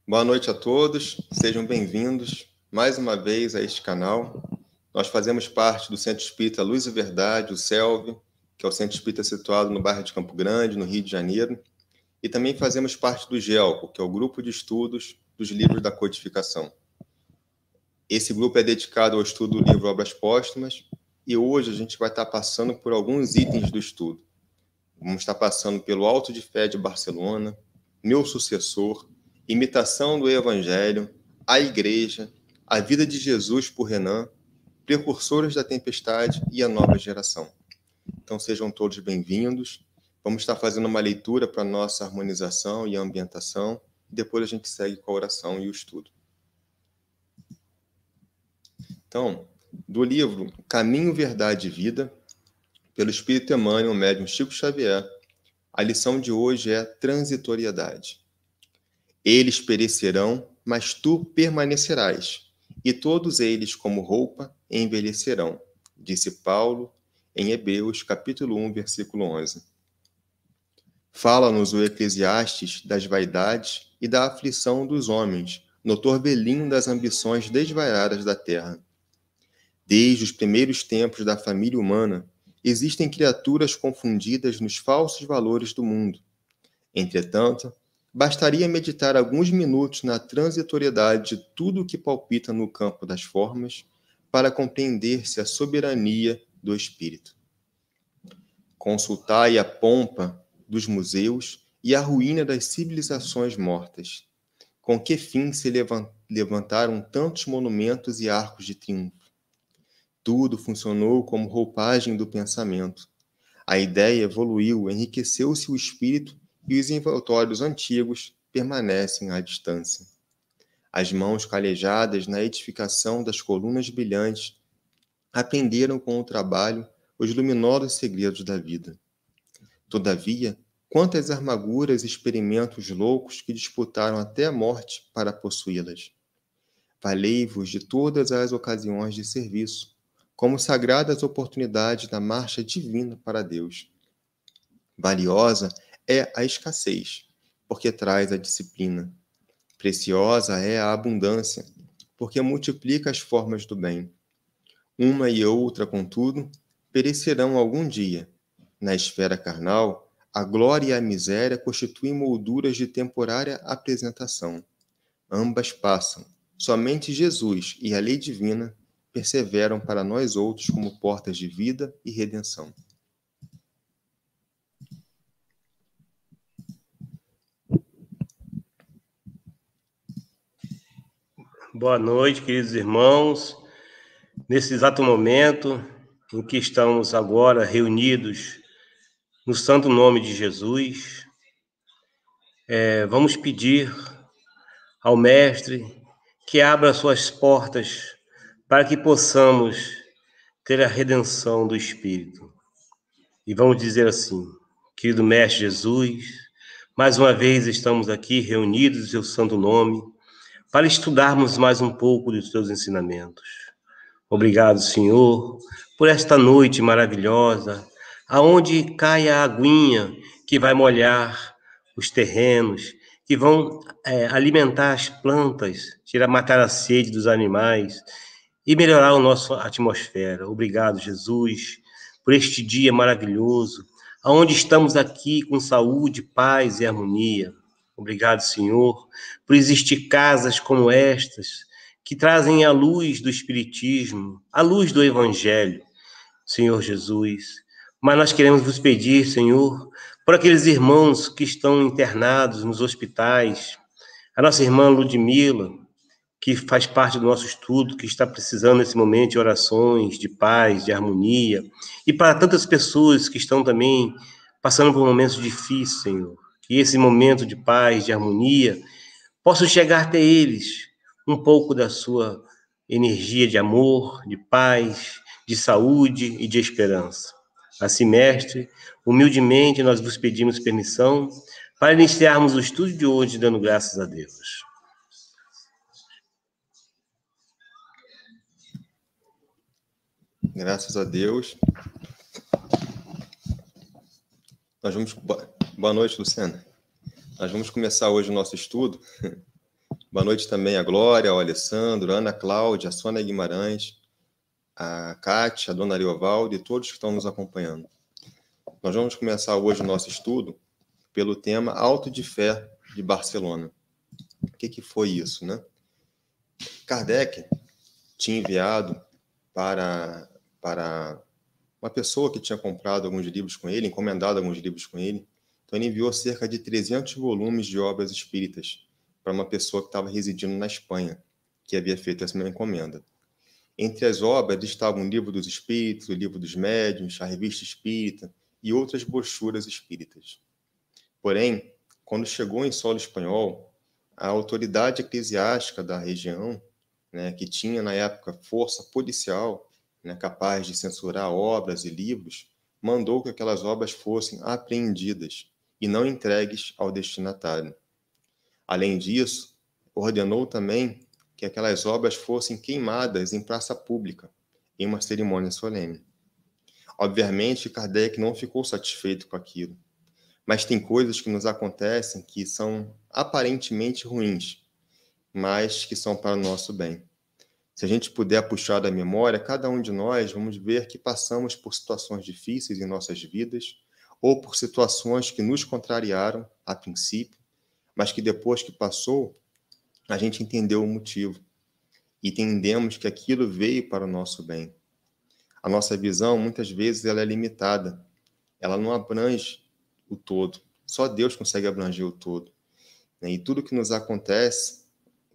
Boa noite a todos, sejam bem-vindos mais uma vez a este canal. Nós fazemos parte do Centro Espírita Luz e Verdade, o CELV, que é o Centro Espírita situado no bairro de Campo Grande, no Rio de Janeiro, e também fazemos parte do GELCO, que é o Grupo de Estudos dos Livros da Codificação. Esse grupo é dedicado ao estudo do livro Obras Póstumas, e hoje a gente vai estar passando por alguns itens do estudo. Vamos estar passando pelo Auto de Fé de Barcelona, Meu Sucessor, Imitação do Evangelho, a Igreja, a Vida de Jesus por Renan, Precursores da Tempestade e a Nova Geração. Então sejam todos bem-vindos. Vamos estar fazendo uma leitura para a nossa harmonização e ambientação, e depois a gente segue com a oração e o estudo. Então, do livro Caminho, Verdade e Vida, pelo Espírito Emmanuel, médium Chico Xavier, a lição de hoje é transitoriedade. Eles perecerão, mas tu permanecerás, e todos eles, como roupa, envelhecerão, disse Paulo em Hebreus, capítulo 1, versículo 11. Fala-nos o Eclesiastes das vaidades e da aflição dos homens, no torvelinho das ambições desvairadas da terra. Desde os primeiros tempos da família humana, existem criaturas confundidas nos falsos valores do mundo. Entretanto, bastaria meditar alguns minutos na transitoriedade de tudo o que palpita no campo das formas para compreender-se a soberania do espírito. Consultai a pompa dos museus e a ruína das civilizações mortas. Com que fim se levantaram tantos monumentos e arcos de triunfo? Tudo funcionou como roupagem do pensamento. A ideia evoluiu, enriqueceu-se o espírito e os envoltórios antigos permanecem à distância. As mãos calejadas na edificação das colunas brilhantes aprenderam com o trabalho os luminosos segredos da vida. Todavia, quantas amarguras e experimentos loucos que disputaram até a morte para possuí-las. Valei-vos de todas as ocasiões de serviço, como sagradas oportunidades da marcha divina para Deus. Valiosa é a escassez, porque traz a disciplina. Preciosa é a abundância, porque multiplica as formas do bem. Uma e outra, contudo, perecerão algum dia. Na esfera carnal, a glória e a miséria constituem molduras de temporária apresentação. Ambas passam. Somente Jesus e a lei divina perseveram para nós outros como portas de vida e redenção. Boa noite, queridos irmãos. Nesse exato momento em que estamos agora reunidos no santo nome de Jesus, vamos pedir ao Mestre que abra suas portas para que possamos ter a redenção do Espírito. E vamos dizer assim: querido Mestre Jesus, mais uma vez estamos aqui reunidos em seu santo nome para estudarmos mais um pouco dos seus ensinamentos. Obrigado, Senhor, por esta noite maravilhosa, aonde cai a aguinha que vai molhar os terrenos, que vão alimentar as plantas, matar a sede dos animais e melhorar a nossa atmosfera. Obrigado, Jesus, por este dia maravilhoso, aonde estamos aqui com saúde, paz e harmonia. Obrigado, Senhor, por existir casas como estas, que trazem a luz do Espiritismo, a luz do Evangelho, Senhor Jesus. Mas nós queremos vos pedir, Senhor, por aqueles irmãos que estão internados nos hospitais, a nossa irmã Ludmila, que faz parte do nosso estudo, que está precisando nesse momento de orações, de paz, de harmonia, e para tantas pessoas que estão também passando por momentos difíceis, Senhor, que esse momento de paz, de harmonia, possa chegar até eles um pouco da sua energia de amor, de paz, de saúde e de esperança. Assim, Mestre, humildemente nós vos pedimos permissão para iniciarmos o estudo de hoje, dando graças a Deus. Graças a Deus. Boa noite, Luciana. Nós vamos começar hoje o nosso estudo Boa noite também a Glória, ao Alessandro, a Ana Cláudia, a Sônia Guimarães, a Kátia, a Dona Ariovaldo e todos que estão nos acompanhando. Nós vamos começar hoje o nosso estudo pelo tema Auto de Fé de Barcelona. O que foi isso, né? Kardec tinha enviado para uma pessoa que tinha comprado alguns livros com ele, encomendado alguns livros com ele. Então, ele enviou cerca de 300 volumes de obras espíritas para uma pessoa que estava residindo na Espanha, que havia feito essa mesma encomenda. Entre as obras estavam o Livro dos Espíritos, o Livro dos Médiuns, a Revista Espírita e outras brochuras espíritas. Porém, quando chegou em solo espanhol, a autoridade eclesiástica da região, né, que tinha na época força policial, né, capaz de censurar obras e livros, mandou que aquelas obras fossem apreendidas e não entregues ao destinatário. Além disso, ordenou também que aquelas obras fossem queimadas em praça pública, em uma cerimônia solene. Obviamente, Kardec não ficou satisfeito com aquilo, mas tem coisas que nos acontecem que são aparentemente ruins, mas que são para o nosso bem. Se a gente puder puxar da memória, cada um de nós vamos ver que passamos por situações difíceis em nossas vidas, ou por situações que nos contrariaram a princípio, mas que depois que passou, a gente entendeu o motivo e entendemos que aquilo veio para o nosso bem. A nossa visão, muitas vezes, ela é limitada. Ela não abrange o todo. Só Deus consegue abranger o todo. E tudo que nos acontece,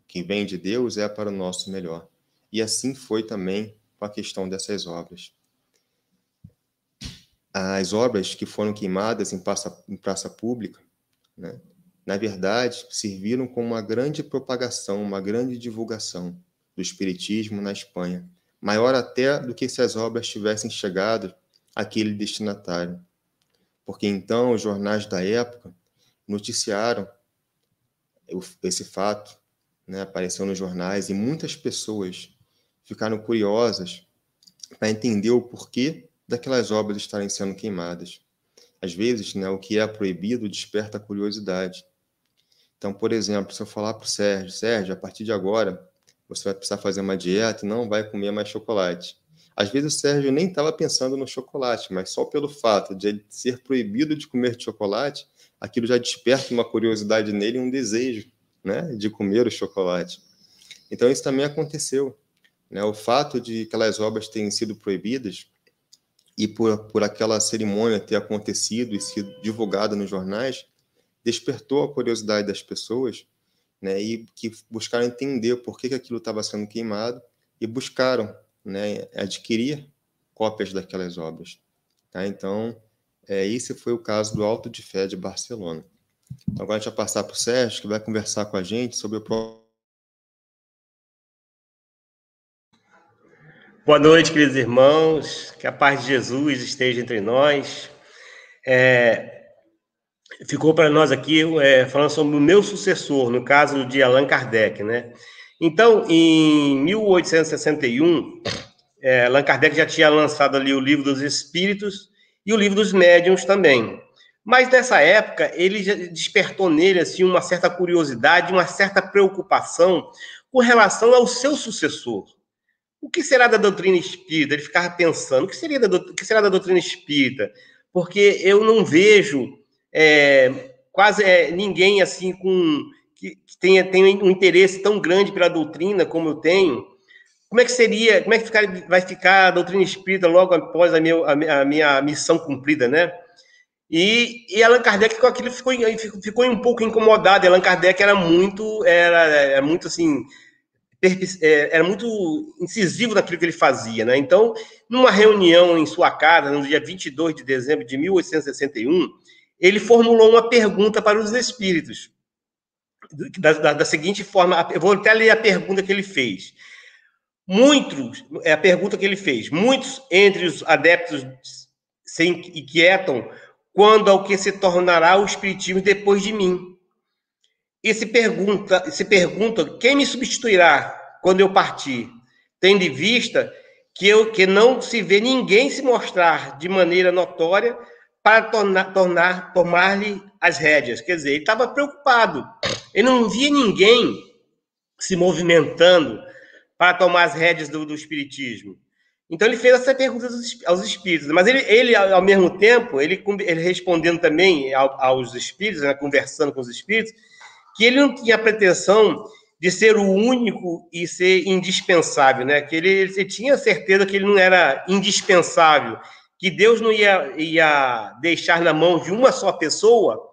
que vem de Deus, é para o nosso melhor. E assim foi também com a questão dessas obras. As obras que foram queimadas em praça pública, né, na verdade, serviram como uma grande propagação, uma grande divulgação do espiritismo na Espanha, maior até do que se as obras tivessem chegado àquele destinatário. Porque então os jornais da época noticiaram esse fato, né, apareceu nos jornais, e muitas pessoas ficaram curiosas para entender o porquê daquelas obras estarem sendo queimadas. Às vezes, né, o que é proibido desperta curiosidade. Então, por exemplo, se eu falar para o Sérgio, a partir de agora, você vai precisar fazer uma dieta e não vai comer mais chocolate. Às vezes o Sérgio nem estava pensando no chocolate, mas só pelo fato de ele ser proibido de comer chocolate, aquilo já desperta uma curiosidade nele e um desejo, né, de comer o chocolate. Então, isso também aconteceu. Né? O fato de aquelas obras terem sido proibidas e por aquela cerimônia ter acontecido e sido divulgada nos jornais, despertou a curiosidade das pessoas, né, e que buscaram entender por que aquilo estava sendo queimado e buscaram, né, adquirir cópias daquelas obras. Tá? Então, esse foi o caso do Auto de Fé de Barcelona. Então, agora a gente vai passar para o Sérgio, que vai conversar com a gente sobre o... Boa noite, queridos irmãos, que a paz de Jesus esteja entre nós. Ficou para nós aqui falando sobre o meu sucessor, no caso de Allan Kardec, né? Então, em 1861, Allan Kardec já tinha lançado ali o Livro dos Espíritos e o Livro dos Médiuns também. Mas nessa época, ele já despertou nele assim, uma certa curiosidade, uma certa preocupação com relação ao seu sucessor. O que será da doutrina espírita? Ele ficava pensando, o que será da doutrina espírita? Porque eu não vejo quase ninguém assim que tenha um interesse tão grande pela doutrina como eu tenho. Como é que vai ficar a doutrina espírita logo após a minha missão cumprida, né? E Allan Kardec com aquilo ficou um pouco incomodado. Allan Kardec era muito assim, era muito incisivo naquilo que ele fazia, né? Então, numa reunião em sua casa, no dia 22 de dezembro de 1861, ele formulou uma pergunta para os espíritos, da seguinte forma, eu vou até ler a pergunta que ele fez. Muitos entre os adeptos se inquietam quando ao que se tornará o espiritismo depois de mim. E se pergunta quem me substituirá quando eu partir, tendo em vista que não se vê ninguém se mostrar de maneira notória para tomar-lhe as rédeas. Quer dizer, ele estava preocupado. Ele não via ninguém se movimentando para tomar as rédeas do espiritismo? Então, ele fez essa pergunta aos espíritos, mas ele ao mesmo tempo, ele respondendo também aos espíritos, né, conversando com os espíritos, que ele não tinha a pretensão de ser o único e ser indispensável, né? Que ele tinha certeza que ele não era indispensável, que Deus não ia deixar na mão de uma só pessoa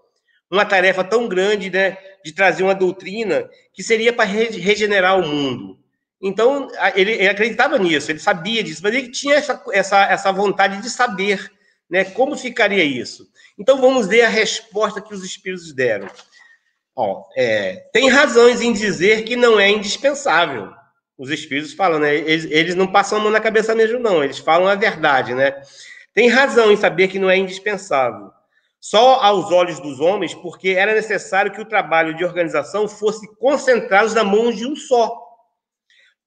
uma tarefa tão grande, né, de trazer uma doutrina que seria para regenerar o mundo. Então, ele acreditava nisso, ele sabia disso, mas ele tinha essa vontade de saber, né, como ficaria isso. Então, vamos ver a resposta que os espíritos deram. Tem razões em dizer que não é indispensável. Os espíritos falam, né? Eles não passam a mão na cabeça mesmo, não. Eles falam a verdade, né? Tem razão em saber que não é indispensável. Só aos olhos dos homens, porque era necessário que o trabalho de organização fosse concentrado na mão de um só,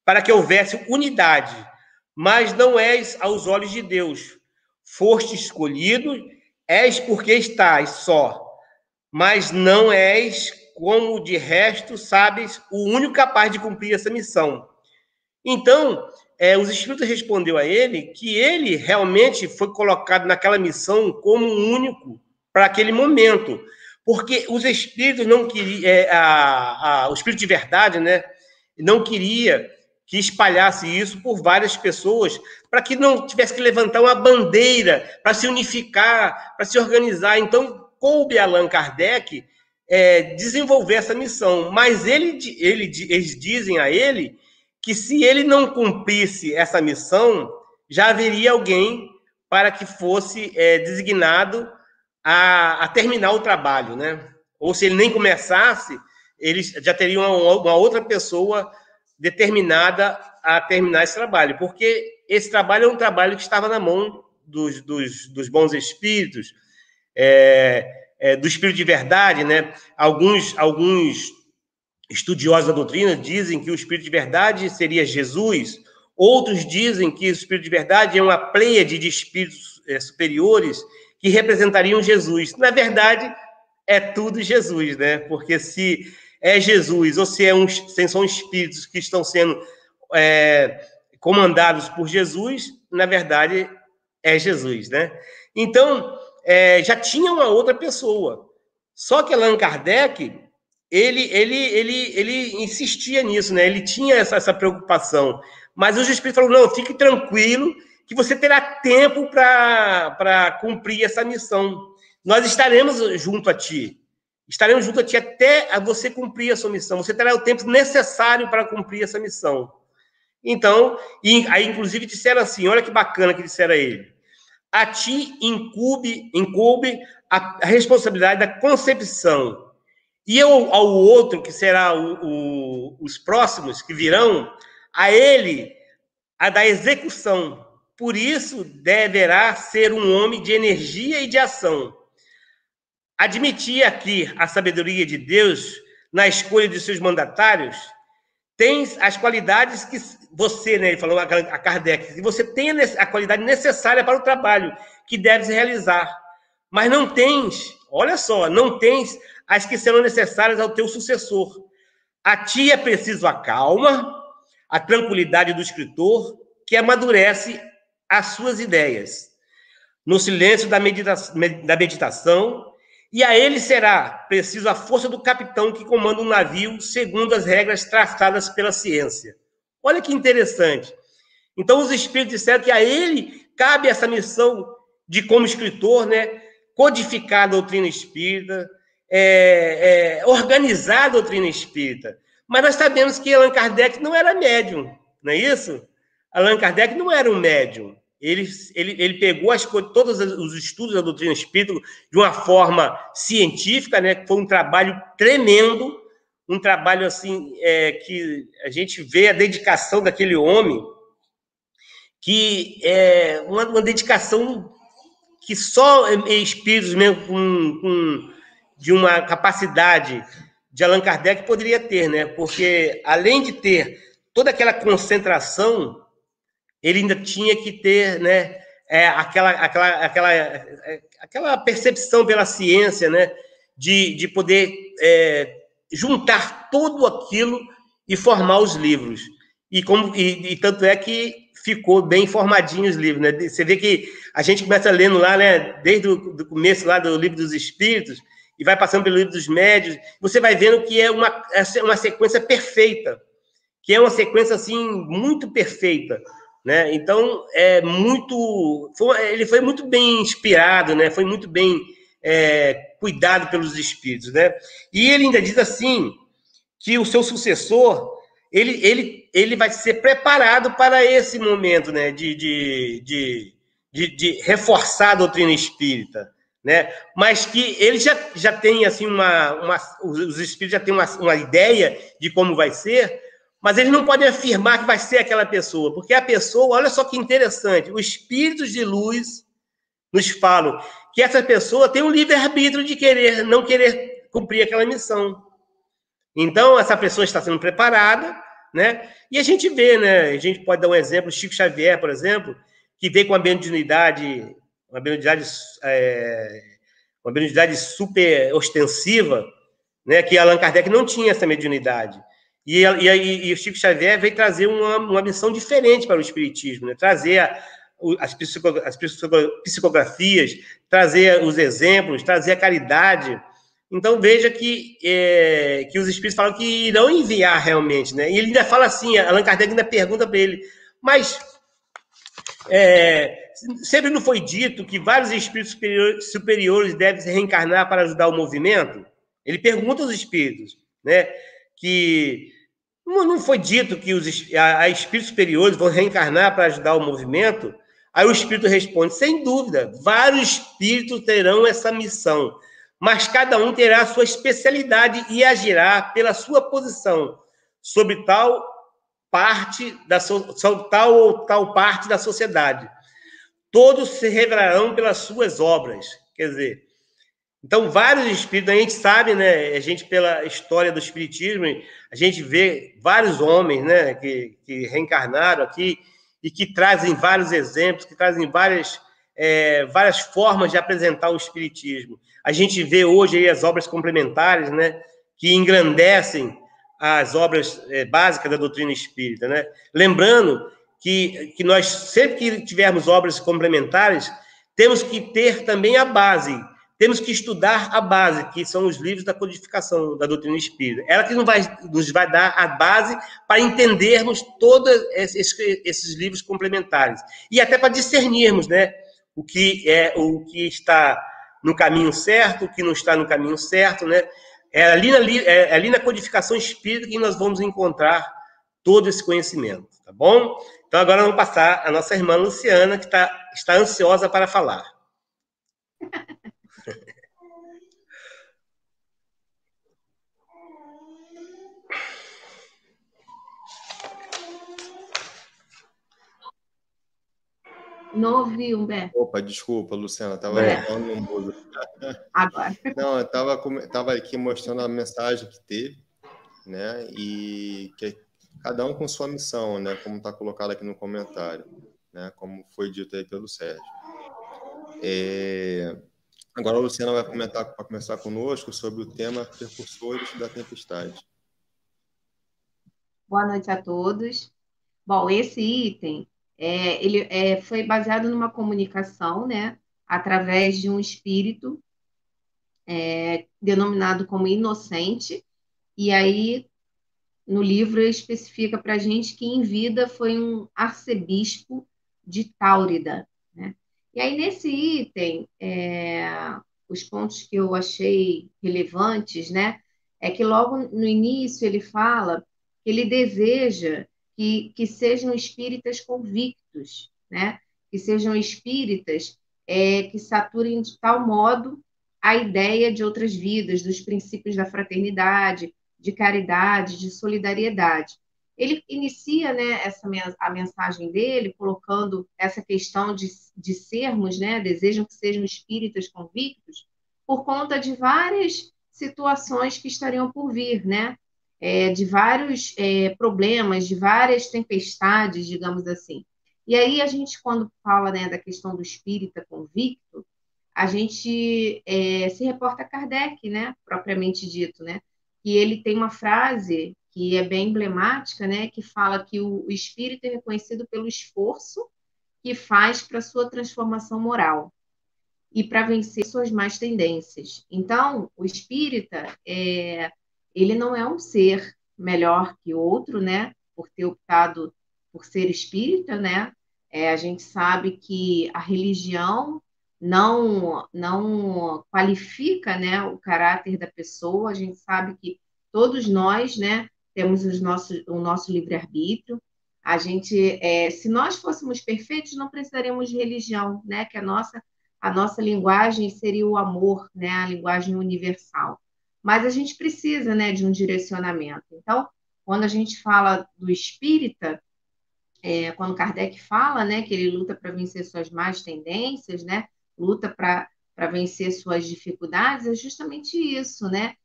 para que houvesse unidade. Mas não és aos olhos de Deus. Foste escolhido, és porque estás só. Mas não és, como de resto, sabes, o único capaz de cumprir essa missão. Então, os espíritos respondeu a ele que ele realmente foi colocado naquela missão como um único para aquele momento, porque os espíritos não queriam, o espírito de verdade, né, não queria que espalhasse isso por várias pessoas, para que não tivesse que levantar uma bandeira para se unificar, para se organizar. Então, coube a Allan Kardec desenvolver essa missão, mas eles dizem a ele que se ele não cumprisse essa missão, já haveria alguém para que fosse designado a terminar o trabalho, né? Ou se ele nem começasse, eles já teriam uma outra pessoa determinada a terminar esse trabalho, porque esse trabalho é um trabalho que estava na mão dos bons espíritos, do espírito de verdade, né? Alguns estudiosos da doutrina dizem que o espírito de verdade seria Jesus, outros dizem que o espírito de verdade é uma pleiade de espíritos superiores que representariam Jesus. Na verdade, é tudo Jesus, né? Porque se é Jesus ou se são espíritos que estão sendo comandados por Jesus, na verdade, é Jesus, né? Então, já tinha uma outra pessoa. Só que Allan Kardec, ele insistia nisso, né? Ele tinha essa preocupação. Mas os espíritos falaram, não, fique tranquilo, que você terá tempo para cumprir essa missão. Nós estaremos junto a ti. Estaremos junto a ti até você cumprir a sua missão. Você terá o tempo necessário para cumprir essa missão. Então, aí inclusive disseram assim, olha que bacana que disseram a ele. A ti incube a responsabilidade da concepção. E ao outro, que será os próximos que virão, a ele a da execução. Por isso, deverá ser um homem de energia e de ação. Admitir aqui a sabedoria de Deus na escolha de seus mandatários, tens as qualidades que você, né, ele falou a Kardec, que você tem a qualidade necessária para o trabalho que deves realizar, mas não tens, olha só, não tens as que serão necessárias ao teu sucessor. A ti é preciso a calma, a tranquilidade do escritor, que amadurece as suas ideias, no silêncio da meditação, e a ele será preciso a força do capitão que comanda um navio segundo as regras traçadas pela ciência. Olha que interessante. Então, os espíritos disseram que a ele cabe essa missão de, como escritor, né, codificar a doutrina espírita, organizar a doutrina espírita. Mas nós sabemos que Allan Kardec não era médium, não é isso? Allan Kardec não era um médium. Ele pegou todos os estudos da doutrina espírita de uma forma científica, né? Foi um trabalho tremendo, um trabalho assim que a gente vê a dedicação daquele homem, que é uma dedicação que só espíritos mesmo de uma capacidade de Allan Kardec poderia ter, né? Porque além de ter toda aquela concentração, ele ainda tinha que ter, né, aquela percepção pela ciência, né, de poder juntar tudo aquilo e formar os livros. E tanto é que ficou bem formadinho os livros, né? Você vê que a gente começa lendo lá, né, desde o começo lá do Livro dos Espíritos, e vai passando pelo Livro dos Médiuns, você vai vendo que é uma sequência perfeita, que é uma sequência, assim, muito perfeita, né? Então, ele foi muito bem inspirado, né? Foi muito bem cuidado pelos espíritos, né? E ele ainda diz assim, que o seu sucessor, ele vai ser preparado para esse momento, né? De reforçar a doutrina espírita, né? Mas que ele já tem, assim, os espíritos já têm uma ideia de como vai ser, mas eles não podem afirmar que vai ser aquela pessoa, porque a pessoa, olha só que interessante, os espíritos de luz nos falam que essa pessoa tem um livre-arbítrio de não querer cumprir aquela missão. Então, essa pessoa está sendo preparada, né? E a gente vê, né? A gente pode dar um exemplo, Chico Xavier, por exemplo, que veio com uma mediunidade super ostensiva, né? Que Allan Kardec não tinha essa mediunidade. E o Chico Xavier veio trazer uma missão diferente para o Espiritismo, né? Trazer as psicografias, trazer os exemplos, trazer a caridade. Então, veja que os Espíritos falam que irão enviar realmente, né? E ele ainda fala assim, Allan Kardec ainda pergunta para ele, mas sempre não foi dito que vários Espíritos superiores devem se reencarnar para ajudar o movimento? Ele pergunta aos Espíritos, né? Que não foi dito que os Espíritos superiores vão reencarnar para ajudar o movimento? Aí o Espírito responde, sem dúvida, vários Espíritos terão essa missão, mas cada um terá a sua especialidade e agirá pela sua posição sobre tal ou tal parte da sociedade. Todos se revelarão pelas suas obras. Quer dizer, então, vários espíritos, a gente sabe, né? A gente, pela história do espiritismo, a gente vê vários homens, né? Que reencarnaram aqui e que trazem vários exemplos, que trazem várias formas de apresentar o espiritismo. A gente vê hoje aí as obras complementares, né? Que engrandecem as obras básicas da doutrina espírita, né? Lembrando que nós, sempre que tivermos obras complementares, temos que ter também a base. Temos que estudar a base, que são os livros da codificação da doutrina espírita. Ela que nos vai dar a base para entendermos todos esses livros complementares. E até para discernirmos, né, o que está no caminho certo, o que não está no caminho certo, né? É ali na codificação espírita que nós vamos encontrar todo esse conhecimento, tá bom? Então, agora vamos passar a nossa irmã Luciana, que está ansiosa para falar. Não ouvi, Humberto. Opa, desculpa, Luciana, estava falando no mudo. Agora. Não, eu estava aqui mostrando a mensagem que teve, né? E que cada um com sua missão, né? Como está colocado aqui no comentário, né? Como foi dito aí pelo Sérgio. Agora a Luciana vai começar conosco sobre o tema Precursores da Tempestade. Boa noite a todos. Bom, esse item ele foi baseado numa comunicação, né, através de um espírito denominado como inocente, e aí no livro especifica para a gente que em vida foi um arcebispo de Táurida, né? E aí nesse item, os pontos que eu achei relevantes, né, é que logo no início ele fala que ele deseja que sejam espíritas convictos, né? Que sejam espíritas que saturem de tal modo a ideia de outras vidas, dos princípios da fraternidade, de caridade, de solidariedade. Ele inicia, né, a mensagem dele colocando essa questão de sermos, né, desejam que sejam espíritas convictos, por conta de várias situações que estariam por vir, né? De vários problemas, de várias tempestades, digamos assim. E aí a gente, quando fala, né, da questão do espírita convicto, a gente se reporta a Kardec, né, propriamente dito, né? Que ele tem uma frase que é bem emblemática, né, que fala que o espírito é reconhecido pelo esforço que faz para sua transformação moral e para vencer suas más tendências. Então, o espírita, ele não é um ser melhor que outro, né, por ter optado por ser espírita, né? A gente sabe que a religião não qualifica, né, o caráter da pessoa. A gente sabe que todos nós, né, temos o nosso livre-arbítrio. A gente, se nós fôssemos perfeitos, não precisaríamos de religião, né? Que a nossa linguagem seria o amor, né? A linguagem universal. Mas a gente precisa, né, de um direcionamento. Então, quando a gente fala do espírita, quando Kardec fala, né, que ele luta para vencer suas más tendências, né, luta para vencer suas dificuldades, é justamente isso, né,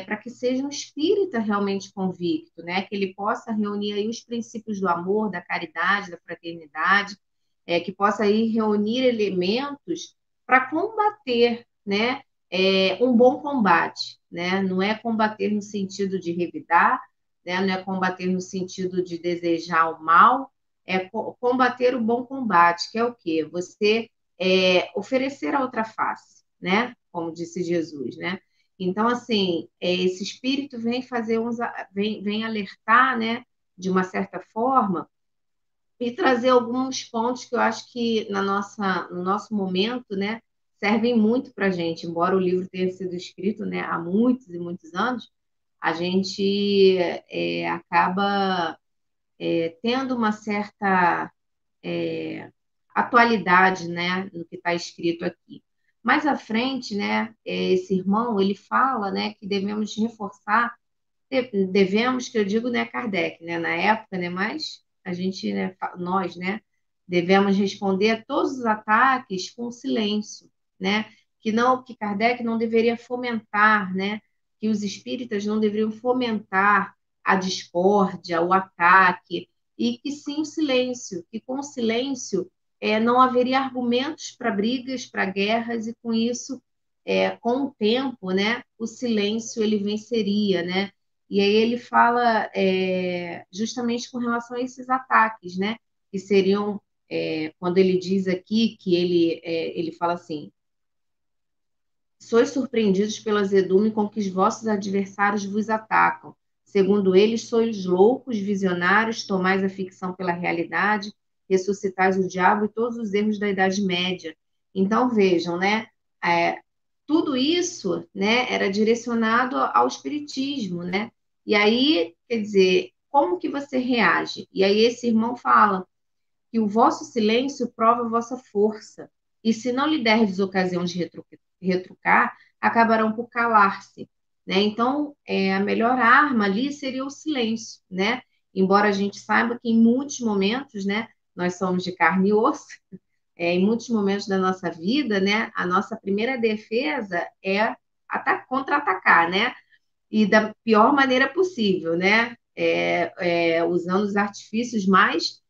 para que seja um espírita realmente convicto, né, que ele possa reunir aí os princípios do amor, da caridade, da fraternidade, que possa aí reunir elementos para combater, né, um bom combate, né, não é combater no sentido de revidar, né, não é combater no sentido de desejar o mal, é combater o bom combate, que é o quê? Você oferecer a outra face, né? Como disse Jesus, né? Então, assim, esse espírito vem fazer vem alertar, né? De uma certa forma, e trazer alguns pontos que eu acho que no nosso momento, né? Servem muito para a gente, embora o livro tenha sido escrito, né? Há muitos e muitos anos, a gente acaba tendo uma certa atualidade, né, no que está escrito aqui. Mais à frente, né, esse irmão, ele fala, né, que devemos reforçar, devemos, que eu digo, né, Kardec, né, na época, né, mas a gente, né, nós, né, devemos responder a todos os ataques com silêncio, né, que Kardec não deveria fomentar, né, que os espíritas não deveriam fomentar a discórdia, o ataque, e que sim o silêncio, que com o silêncio não haveria argumentos para brigas, para guerras, e com isso, com o tempo, né, o silêncio ele venceria, né? E aí ele fala justamente com relação a esses ataques, né? Que seriam, quando ele diz aqui que ele fala assim: sois surpreendidos pelo azedume com que os vossos adversários vos atacam. Segundo eles, sois loucos, visionários, tomais a ficção pela realidade, ressuscitais o diabo e todos os erros da Idade Média. Então, vejam, né? Tudo isso, né, era direcionado ao espiritismo, né? E aí, quer dizer, como que você reage? E aí esse irmão fala que o vosso silêncio prova a vossa força, e se não lhe derdes ocasião de retrucar, acabarão por calar-se, né? Então, a melhor arma ali seria o silêncio, né? Embora a gente saiba que em muitos momentos, né, nós somos de carne e osso, em muitos momentos da nossa vida, né, a nossa primeira defesa é contra-atacar, né? E da pior maneira possível, né? Usando os artifícios mais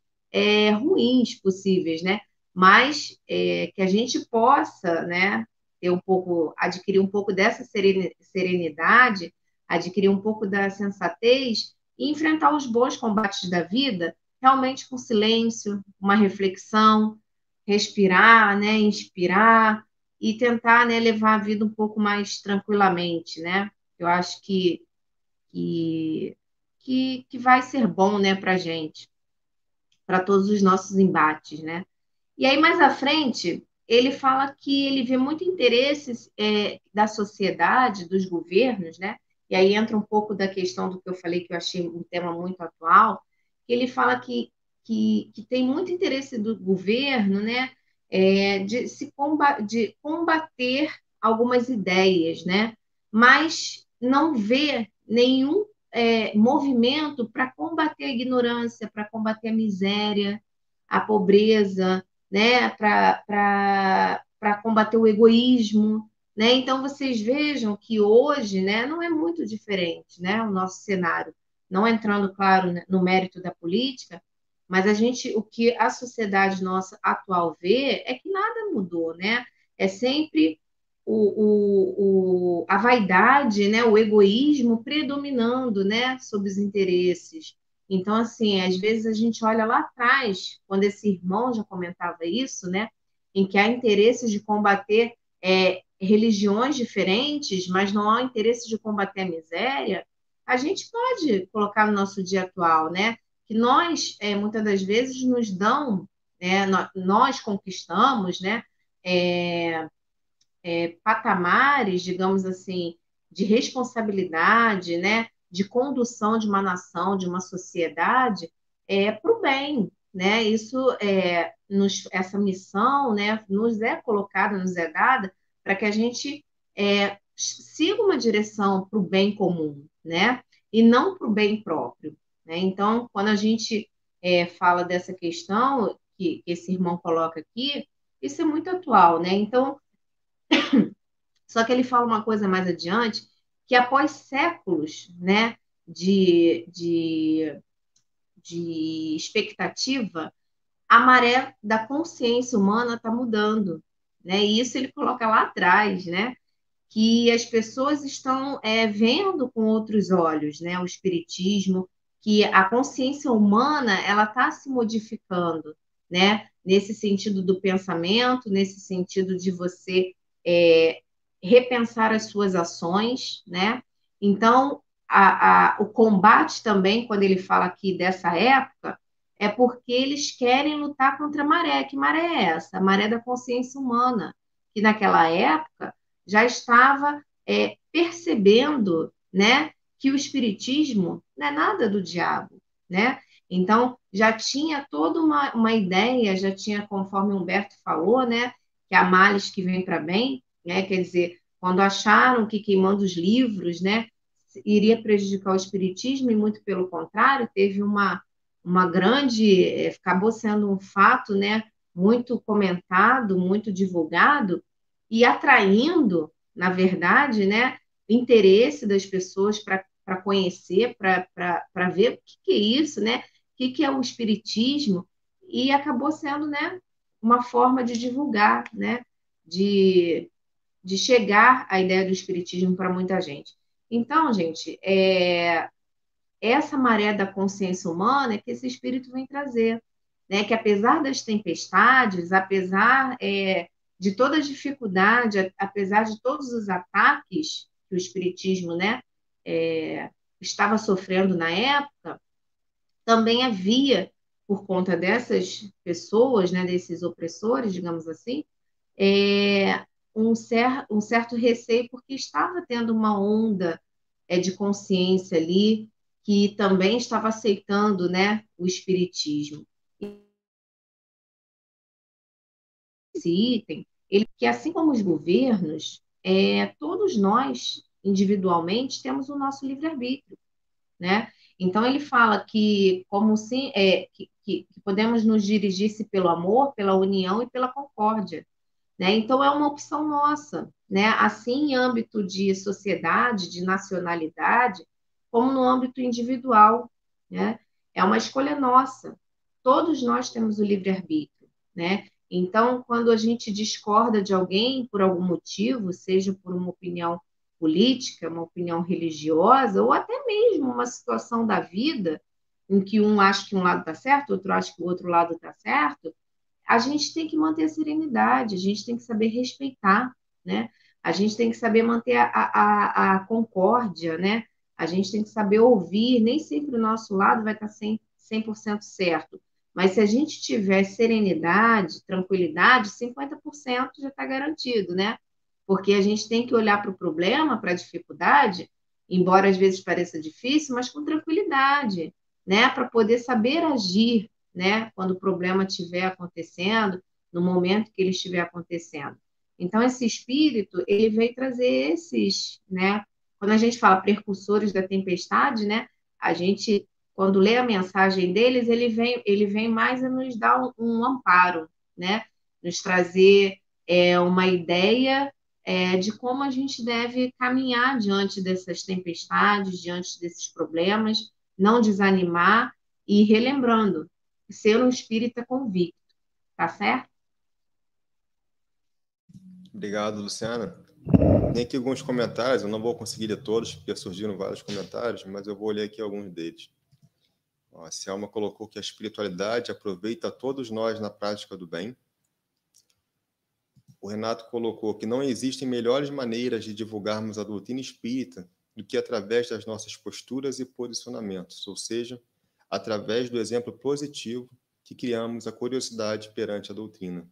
ruins possíveis, né? Mas que a gente possa, né, adquirir um pouco dessa serenidade, adquirir um pouco da sensatez e enfrentar os bons combates da vida realmente com silêncio, uma reflexão, respirar, né, inspirar e tentar, né, levar a vida um pouco mais tranquilamente, né? Eu acho que, que vai ser bom, né, para a gente, para todos os nossos embates, né? E aí, mais à frente, ele fala que ele vê muito interesse da sociedade, dos governos, né? E aí entra um pouco da questão do que eu falei, que eu achei um tema muito atual, que ele fala que tem muito interesse do governo, né? De combater algumas ideias, né? Mas não vê nenhum movimento para combater a ignorância, para combater a miséria, a pobreza, né? Para combater o egoísmo, né? Então vocês vejam que hoje, né, não é muito diferente, né, o nosso cenário. Não entrando, claro, no mérito da política, mas o que a sociedade nossa atual vê é que nada mudou, né? É sempre a vaidade, né, o egoísmo predominando, né, sobre os interesses. Então, assim, às vezes a gente olha lá atrás, quando esse irmão já comentava isso, né, em que há interesses de combater religiões diferentes, mas não há interesse de combater a miséria, a gente pode colocar no nosso dia atual, né, que nós, muitas das vezes, nos dão, né, nós conquistamos, né, patamares, digamos assim, de responsabilidade, né, de condução de uma nação, de uma sociedade, para o bem, né? Isso essa missão, né, nos é colocada, nos é dada para que a gente siga uma direção para o bem comum, né? E não para o bem próprio, né? Então, quando a gente fala dessa questão que esse irmão coloca aqui, isso é muito atual, né? Então, só que ele fala uma coisa mais adiante, que após séculos, né, de expectativa, a maré da consciência humana está mudando, né? E isso ele coloca lá atrás, né? Que as pessoas estão vendo com outros olhos, né? O espiritismo, que a consciência humana ela está se modificando, né? Nesse sentido do pensamento, nesse sentido de você é, repensar as suas ações, né? Então, o combate também, quando ele fala aqui dessa época, é porque eles querem lutar contra a maré. Que maré é essa? A maré da consciência humana, que naquela época já estava percebendo, né, que o espiritismo não é nada do diabo, né? Então, já tinha toda uma ideia, já tinha, conforme Humberto falou, né, que há males que vêm para bem, né? Quer dizer, quando acharam que queimando os livros, né, iria prejudicar o espiritismo, e muito pelo contrário, teve uma grande, acabou sendo um fato, né, muito comentado, muito divulgado, e atraindo, na verdade, né, interesse das pessoas para conhecer, para ver o que é isso, né, o que é o espiritismo, e acabou sendo, né, uma forma de divulgar, né, de chegar à ideia do espiritismo para muita gente. Então, gente, essa maré da consciência humana é que esse espírito vem trazer, né? Que apesar das tempestades, apesar de toda a dificuldade, apesar de todos os ataques que o espiritismo, né, estava sofrendo na época, também havia, por conta dessas pessoas, né, desses opressores, digamos assim, um certo receio, porque estava tendo uma onda de consciência ali, que também estava aceitando, né, o espiritismo. Esse item, ele, que assim como os governos, todos nós, individualmente, temos o nosso livre-arbítrio, né? Então, ele fala que, como se, que podemos nos dirigir-se pelo amor, pela união e pela concórdia, né? Então, é uma opção nossa, né? Assim, em âmbito de sociedade, de nacionalidade, como no âmbito individual, né? É uma escolha nossa. Todos nós temos o livre-arbítrio, né? Então, quando a gente discorda de alguém por algum motivo, seja por uma opinião política, uma opinião religiosa, ou até mesmo uma situação da vida, em que um acha que um lado está certo, outro acha que o outro lado está certo, a gente tem que manter a serenidade, a gente tem que saber respeitar, né? A gente tem que saber manter a concórdia, né? A gente tem que saber ouvir, nem sempre o nosso lado vai estar 100% certo, mas se a gente tiver serenidade, tranquilidade, 50% já está garantido, né? Porque a gente tem que olhar para o problema, para a dificuldade, embora às vezes pareça difícil, mas com tranquilidade, né? Para poder saber agir, né, quando o problema estiver acontecendo, no momento que ele estiver acontecendo. Então, esse espírito, ele veio trazer esses, né, quando a gente fala precursores da tempestade, né, a gente, quando lê a mensagem deles, ele vem mais a nos dar um amparo, né, nos trazer uma ideia de como a gente deve caminhar diante dessas tempestades, diante desses problemas, não desanimar e relembrando, ser um espírita convicto, tá certo? Obrigado, Luciana. Tem aqui alguns comentários, eu não vou conseguir ler todos, porque surgiram vários comentários, mas eu vou ler aqui alguns deles. Ó, a Selma colocou que a espiritualidade aproveita todos nós na prática do bem. O Renato colocou que não existem melhores maneiras de divulgarmos a doutrina espírita do que através das nossas posturas e posicionamentos, ou seja, através do exemplo positivo que criamos a curiosidade perante a doutrina,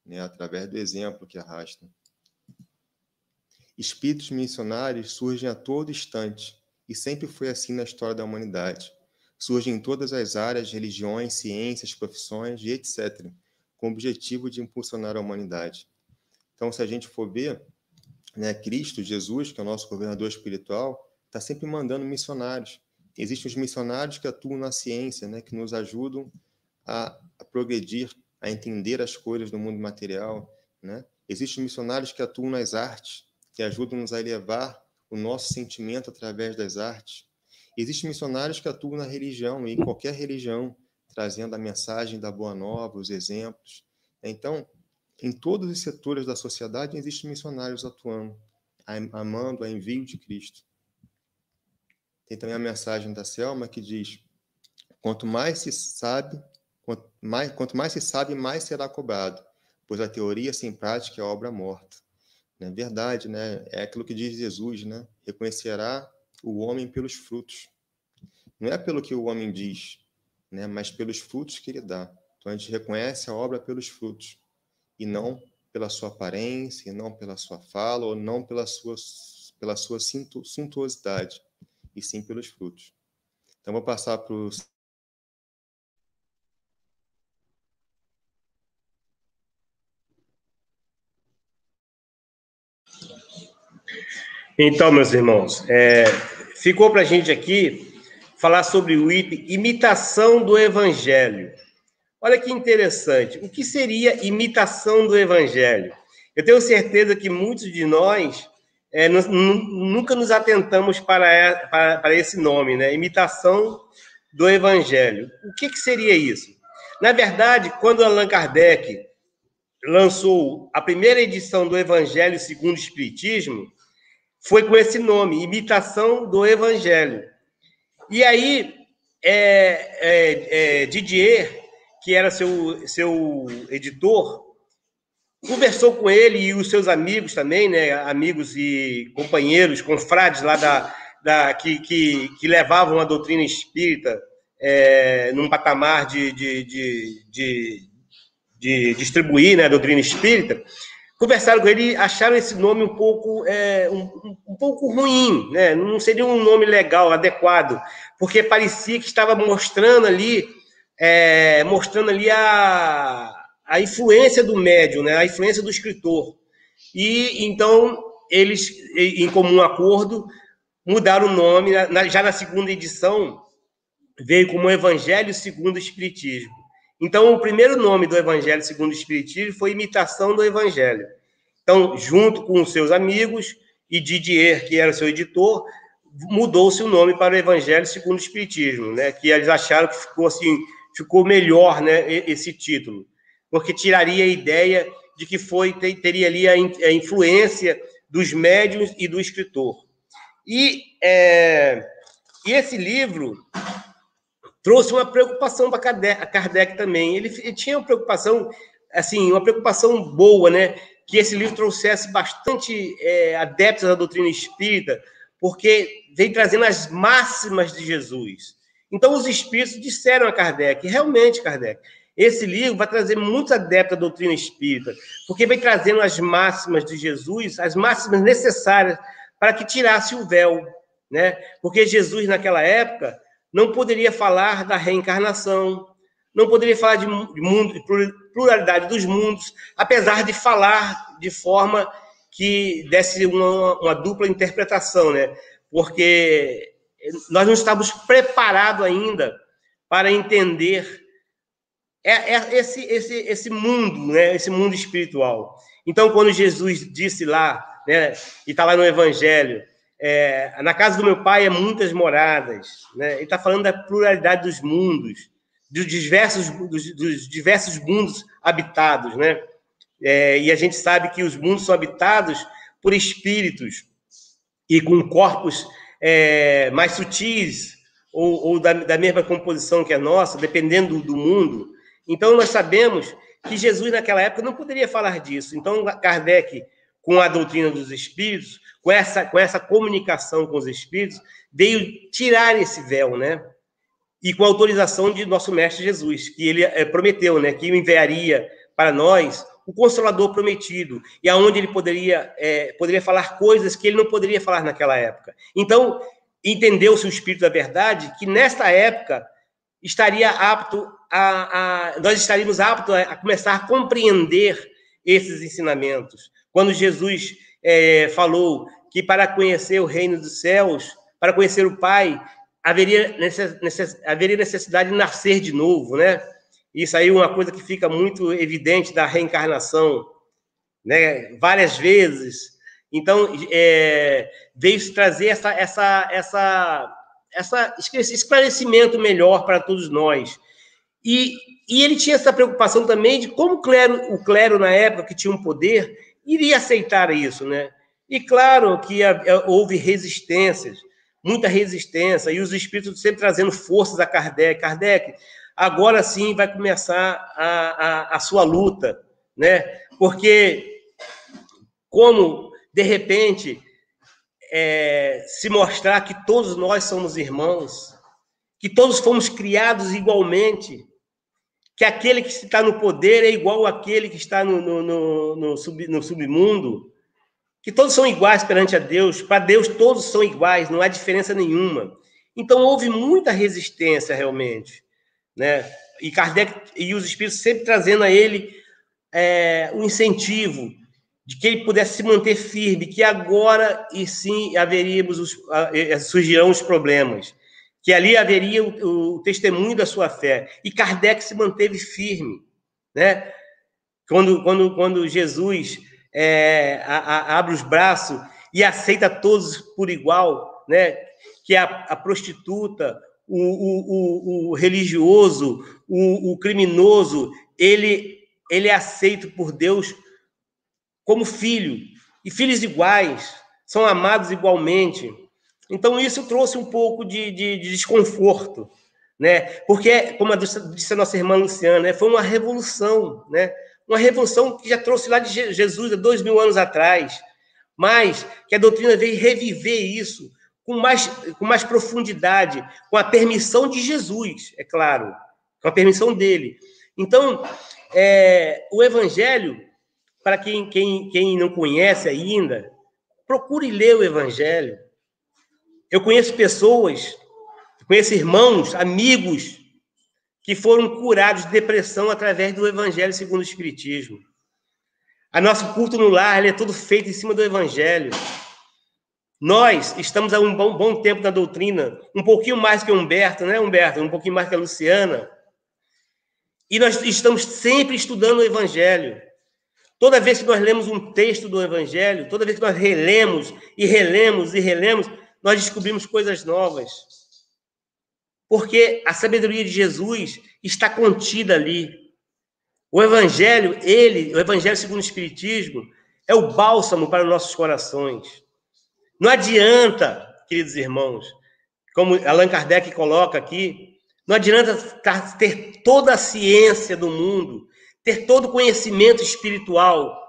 né? Através do exemplo que arrasta. Espíritos missionários surgem a todo instante, e sempre foi assim na história da humanidade. Surgem em todas as áreas, religiões, ciências, profissões e etc., com o objetivo de impulsionar a humanidade. Então, se a gente for ver, né, Cristo, Jesus, que é o nosso governador espiritual, está sempre mandando missionários. Existem os missionários que atuam na ciência, né, que nos ajudam a progredir, a entender as coisas do mundo material, né? Existem missionários que atuam nas artes, que ajudam-nos a elevar o nosso sentimento através das artes. Existem missionários que atuam na religião, e em qualquer religião, trazendo a mensagem da Boa Nova, os exemplos. Então, em todos os setores da sociedade existem missionários atuando, amando a envio de Cristo. Tem também a mensagem da Selma que diz: quanto mais se sabe, mais será cobrado, pois a teoria sem prática é obra morta. É verdade, né? É aquilo que diz Jesus, né? Reconhecerá o homem pelos frutos. Não é pelo que o homem diz, né? Mas pelos frutos que ele dá. Então a gente reconhece a obra pelos frutos, e não pela sua aparência, e não pela sua fala, ou não pela sua suntuosidade, e sim pelos frutos. Então vou passar para o... Então, meus irmãos, ficou para a gente aqui falar sobre o item imitação do Evangelho. Olha que interessante. O que seria imitação do Evangelho? Eu tenho certeza que muitos de nós nunca nos atentamos para esse nome, né? Imitação do Evangelho. O que seria isso? Na verdade, quando Allan Kardec lançou a primeira edição do Evangelho segundo o Espiritismo, foi com esse nome, Imitação do Evangelho. E aí, Didier, que era seu editor, conversou com ele e os seus amigos também, né, amigos e companheiros, confrades lá que levavam a doutrina espírita num patamar de distribuir, né, a doutrina espírita. Conversaram com ele e acharam esse nome um pouco ruim, né? Não seria um nome legal, adequado, porque parecia que estava mostrando ali a influência do médium, né? A influência do escritor. E então eles, em comum acordo, mudaram o nome. Já na segunda edição, veio como Evangelho segundo o Espiritismo. Então, o primeiro nome do Evangelho segundo o Espiritismo foi Imitação do Evangelho. Então, junto com os seus amigos e Didier, que era seu editor, mudou-se o nome para o Evangelho segundo o Espiritismo, né? Que eles acharam que ficou melhor, né, esse título, porque tiraria a ideia de que teria ali a influência dos médiuns e do escritor. E esse livro trouxe uma preocupação para Kardec também. Ele tinha uma preocupação, assim, uma preocupação boa, né? Que esse livro trouxesse bastante adeptos da doutrina espírita, porque vem trazendo as máximas de Jesus. Então, os espíritos disseram a Kardec, realmente, Kardec, esse livro vai trazer muitos adeptos da doutrina espírita, porque vem trazendo as máximas de Jesus, as máximas necessárias para que tirasse o véu, né? Porque Jesus, naquela época, não poderia falar da reencarnação, não poderia falar de mundo, de pluralidade dos mundos, apesar de falar de forma que desse uma dupla interpretação, né? Porque nós não estávamos preparados ainda para entender esse mundo, né? Esse mundo espiritual. Então, quando Jesus disse lá, né? E está lá no Evangelho, na casa do meu pai há muitas moradas, né? Ele está falando da pluralidade dos mundos, dos diversos mundos habitados, né? E a gente sabe que os mundos são habitados por espíritos e com corpos mais sutis, ou da mesma composição que a nossa, dependendo do mundo. Então, nós sabemos que Jesus, naquela época, não poderia falar disso. Então, Kardec, com a doutrina dos espíritos, com essa comunicação com os espíritos, veio tirar esse véu, né? E com a autorização de nosso Mestre Jesus, que ele prometeu, né? Que enviaria para nós o Consolador prometido, e aonde ele poderia falar coisas que ele não poderia falar naquela época. Então, entendeu-se o Espírito da Verdade que, nesta época, nós estaríamos aptos a começar a compreender esses ensinamentos. Quando Jesus falou que para conhecer o reino dos céus, para conhecer o Pai, haveria necessidade de nascer de novo, né? Isso aí é uma coisa que fica muito evidente da reencarnação, né? Várias vezes. Então, veio trazer esse esclarecimento melhor para todos nós. E ele tinha essa preocupação também de como o clero, na época, que tinha um poder, iria aceitar isso, né? E claro que houve resistências, muita resistência, e os espíritos sempre trazendo forças a Kardec. Kardec, agora sim vai começar a sua luta, né? Porque como, de repente, se mostrar que todos nós somos irmãos, que todos fomos criados igualmente, que aquele que está no poder é igual àquele que está no submundo, que todos são iguais perante a Deus. Para Deus, todos são iguais, não há diferença nenhuma. Então, houve muita resistência, realmente, né? E Kardec e os espíritos sempre trazendo a ele um incentivo de que ele pudesse se manter firme, que agora e sim surgirão os problemas, que ali haveria o testemunho da sua fé. E Kardec se manteve firme, né? Quando Jesus abre os braços e aceita todos por igual, né? Que a prostituta, o religioso, o criminoso, ele é aceito por Deus como filho, e filhos iguais, são amados igualmente. Então, isso trouxe um pouco de desconforto, né? Porque, como disse a nossa irmã Luciana, né? Foi uma revolução, né? Uma revolução que já trouxe lá de Jesus há 2000 anos atrás, mas que a doutrina veio reviver isso com mais profundidade, com a permissão de Jesus, é claro, com a permissão dele. Então, o Evangelho, para quem não conhece ainda, procure ler o Evangelho. Eu conheço pessoas, conheço irmãos, amigos, que foram curados de depressão através do Evangelho segundo o Espiritismo. O nosso culto no lar é todo feito em cima do Evangelho. Nós estamos há um bom tempo na doutrina, um pouquinho mais que o Humberto, né, Humberto? Um pouquinho mais que a Luciana. E nós estamos sempre estudando o Evangelho. Toda vez que nós lemos um texto do Evangelho, toda vez que nós relemos, nós descobrimos coisas novas. Porque a sabedoria de Jesus está contida ali. O Evangelho segundo o Espiritismo, é o bálsamo para os nossos corações. Não adianta, queridos irmãos, como Allan Kardec coloca aqui, não adianta ter toda a ciência do mundo, ter todo o conhecimento espiritual,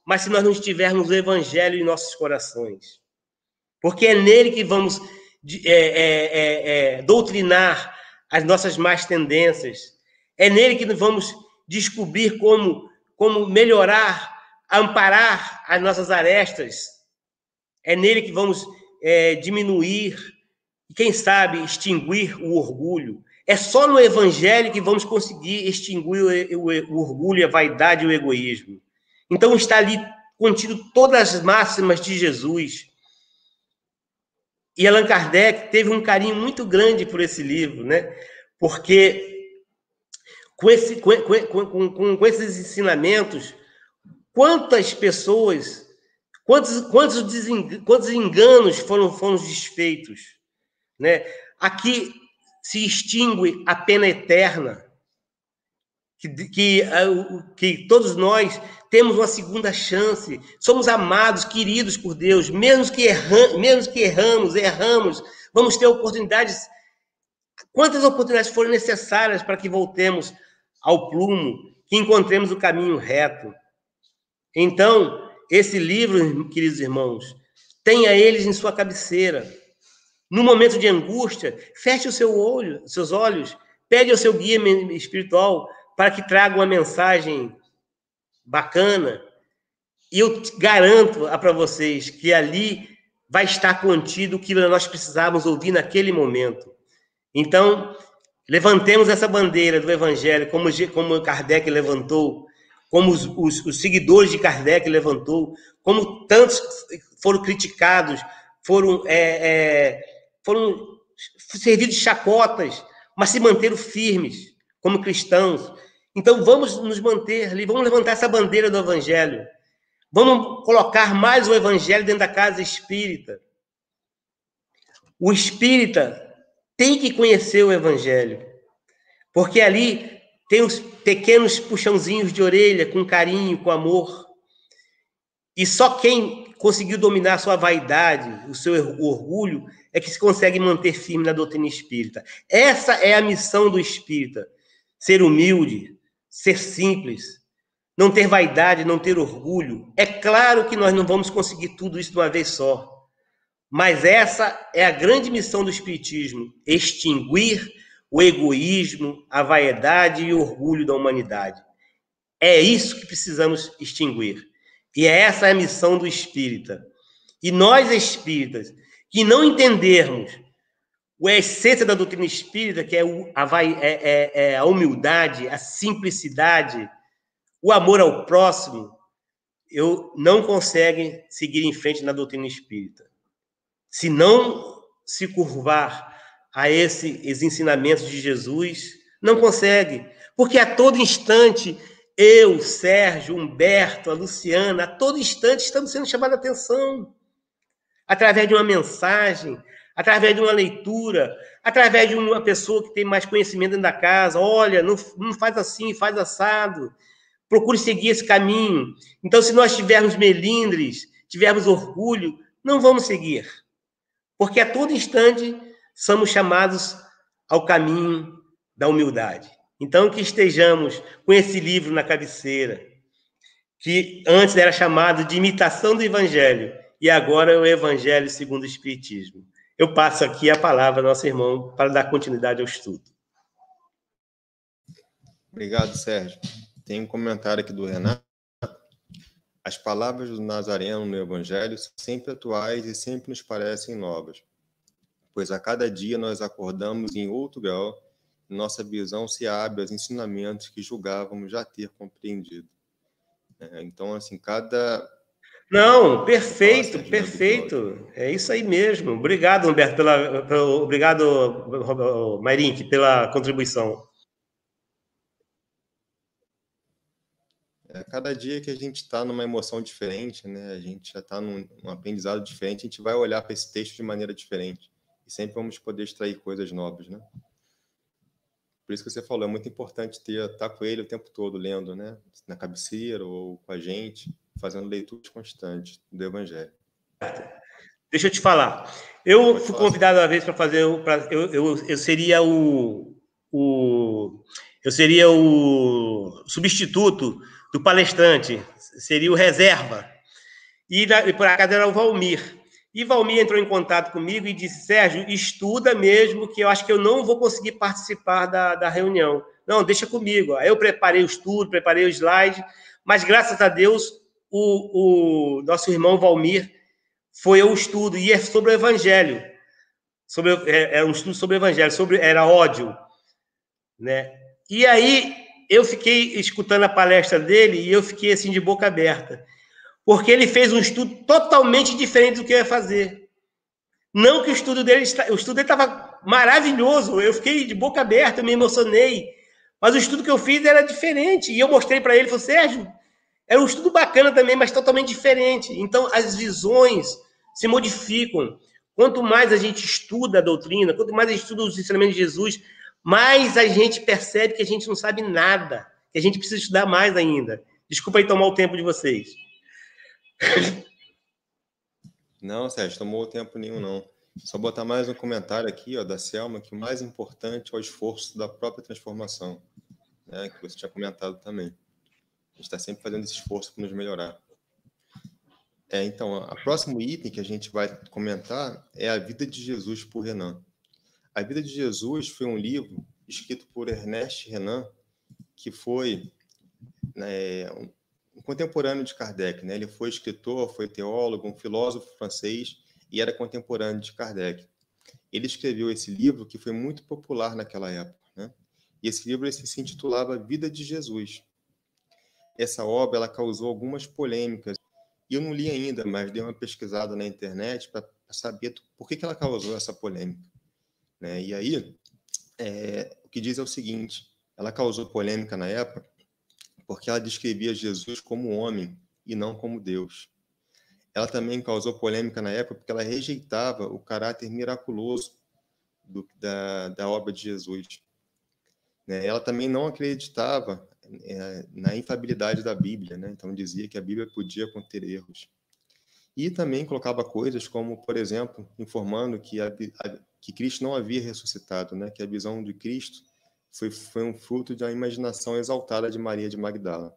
mas se nós não tivermos o Evangelho em nossos corações. Porque é nele que vamos doutrinar as nossas más tendências. É nele que vamos descobrir como melhorar, amparar as nossas arestas. É nele que vamos diminuir e, quem sabe, extinguir o orgulho. É só no Evangelho que vamos conseguir extinguir o orgulho, a vaidade e o egoísmo. Então, está ali contido todas as máximas de Jesus. E Allan Kardec teve um carinho muito grande por esse livro, né? Porque com esses ensinamentos, quantas pessoas, quantos enganos foram desfeitos, né? Aqui se extingue a pena eterna, que todos nós temos uma segunda chance, somos amados, queridos por Deus, mesmo que erramos, vamos ter oportunidades, quantas oportunidades forem necessárias para que voltemos ao prumo, que encontremos o caminho reto. Então, esse livro, queridos irmãos, tenha eles em sua cabeceira. No momento de angústia, feche seus olhos, pede ao seu guia espiritual para que traga uma mensagem bacana. E eu garanto para vocês que ali vai estar contido o que nós precisávamos ouvir naquele momento. Então, levantemos essa bandeira do Evangelho, como Kardec levantou, como os seguidores de Kardec levantou, como tantos foram criticados, foram servidos de chacotas, mas se manteram firmes como cristãos. Então, vamos nos manter ali, vamos levantar essa bandeira do Evangelho. Vamos colocar mais o Evangelho dentro da casa espírita. O espírita tem que conhecer o Evangelho, porque ali tem os pequenos puxãozinhos de orelha, com carinho, com amor. E só quem conseguiu dominar a sua vaidade, o seu orgulho, é que se consegue manter firme na doutrina espírita. Essa é a missão do espírita. Ser humilde, ser simples, não ter vaidade, não ter orgulho. É claro que nós não vamos conseguir tudo isso de uma vez só. Mas essa é a grande missão do espiritismo, extinguir o egoísmo, a vaidade e o orgulho da humanidade. É isso que precisamos extinguir. E essa é a missão do espírita. E nós espíritas, que não entendermos a essência da doutrina espírita, que é a humildade, a simplicidade, o amor ao próximo, não conseguem seguir em frente na doutrina espírita. Se não se curvar a esses ensinamentos de Jesus, não consegue. Porque a todo instante, eu, Sérgio, Humberto, a Luciana, a todo instante estamos sendo chamados a atenção. Através de uma mensagem, através de uma leitura, através de uma pessoa que tem mais conhecimento dentro da casa. Olha, não faz assim, faz assado. Procure seguir esse caminho. Então, se nós tivermos melindres, tivermos orgulho, não vamos seguir. Porque a todo instante somos chamados ao caminho da humildade. Então, que estejamos com esse livro na cabeceira, que antes era chamado de Imitação do Evangelho, e agora é o Evangelho segundo o Espiritismo. Eu passo aqui a palavra ao nosso irmão para dar continuidade ao estudo. Obrigado, Sérgio. Tem um comentário aqui do Renato. As palavras do Nazareno no Evangelho são sempre atuais e sempre nos parecem novas, pois a cada dia nós acordamos em outro grau e nossa visão se abre aos ensinamentos que julgávamos já ter compreendido. Então, assim, cada... Não, perfeito, perfeito. É isso aí mesmo. Obrigado, Humberto, obrigado, Mairink, pela contribuição. Cada dia que a gente está numa emoção diferente, né? A gente já está num aprendizado diferente, a gente vai olhar para esse texto de maneira diferente. E sempre vamos poder extrair coisas novas, né? Por isso que você falou, é muito importante estar com ele o tempo todo, lendo, né? Na cabeceira ou com a gente, fazendo leituras constantes do Evangelho. Deixa eu te falar. Eu fui convidado uma vez para fazer... Eu seria eu seria o substituto do palestrante, seria o reserva. E por acaso era o Valmir. E Valmir entrou em contato comigo e disse: Sérgio, estuda mesmo, que eu acho que eu não vou conseguir participar da reunião. Não, deixa comigo. Aí eu preparei o estudo, preparei o slide, mas graças a Deus o nosso irmão Valmir foi ao estudo, e é sobre o Evangelho. Era um estudo sobre o Evangelho, era ódio, né? E aí eu fiquei escutando a palestra dele e eu fiquei assim de boca aberta, porque ele fez um estudo totalmente diferente do que eu ia fazer. Não que o estudo dele estava maravilhoso, eu fiquei de boca aberta, eu me emocionei, mas o estudo que eu fiz era diferente, e eu mostrei para ele, falei: Sérgio, era um estudo bacana também, mas totalmente diferente. Então, as visões se modificam. Quanto mais a gente estuda a doutrina, quanto mais a gente estuda os ensinamentos de Jesus, mais a gente percebe que a gente não sabe nada, que a gente precisa estudar mais ainda. Desculpa aí tomar o tempo de vocês. Não, Sérgio, tomou tempo nenhum, não. Só botar mais um comentário aqui, ó, da Selma, que o mais importante é o esforço da própria transformação, né, que você tinha comentado também. A gente está sempre fazendo esse esforço para nos melhorar. Então, o próximo item que a gente vai comentar é A Vida de Jesus, por Renan. A Vida de Jesus foi um livro escrito por Ernest Renan, que foi um contemporâneo de Kardec, né? Ele foi escritor, foi teólogo, um filósofo francês e era contemporâneo de Kardec. Ele escreveu esse livro que foi muito popular naquela época, né? E esse livro se intitulava Vida de Jesus. Essa obra ela causou algumas polêmicas. E eu não li ainda, mas dei uma pesquisada na internet para saber por que ela causou essa polêmica, né? E aí, o que diz é o seguinte: ela causou polêmica na época porque ela descrevia Jesus como homem e não como Deus. Ela também causou polêmica na época porque ela rejeitava o caráter miraculoso da obra de Jesus, né? Ela também não acreditava na infalibilidade da Bíblia, né? Então dizia que a Bíblia podia conter erros. E também colocava coisas como, por exemplo, informando que Cristo não havia ressuscitado, né? Que a visão de Cristo foi um fruto da imaginação exaltada de Maria de Magdala.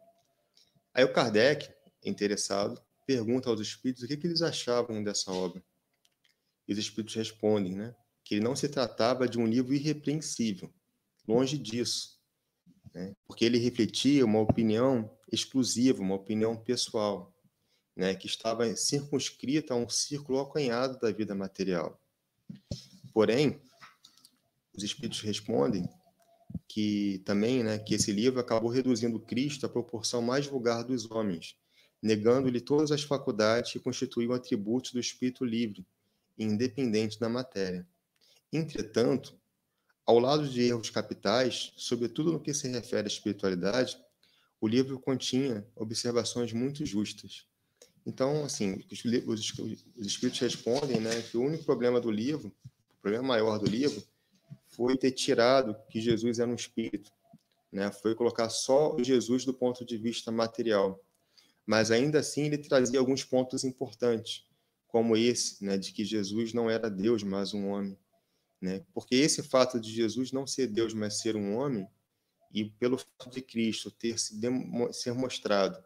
Aí o Kardec, interessado, pergunta aos espíritos o que eles achavam dessa obra. E os espíritos respondem, né, que ele não se tratava de um livro irrepreensível, longe disso, né, porque ele refletia uma opinião exclusiva, uma opinião pessoal, né, que estava circunscrita a um círculo acanhado da vida material. Porém, os espíritos respondem que também, né, que esse livro acabou reduzindo Cristo à proporção mais vulgar dos homens, negando-lhe todas as faculdades que constituíam atributos do espírito livre e independente da matéria. Entretanto, ao lado de erros capitais, sobretudo no que se refere à espiritualidade, o livro continha observações muito justas. Então, assim, os espíritos respondem, né, que o único problema do livro, o problema maior do livro, foi ter tirado que Jesus era um espírito, né? Foi colocar só o Jesus do ponto de vista material. Mas ainda assim ele trazia alguns pontos importantes, como esse, né, de que Jesus não era Deus, mas um homem, né? Porque esse fato de Jesus não ser Deus, mas ser um homem, e pelo fato de Cristo ser mostrado,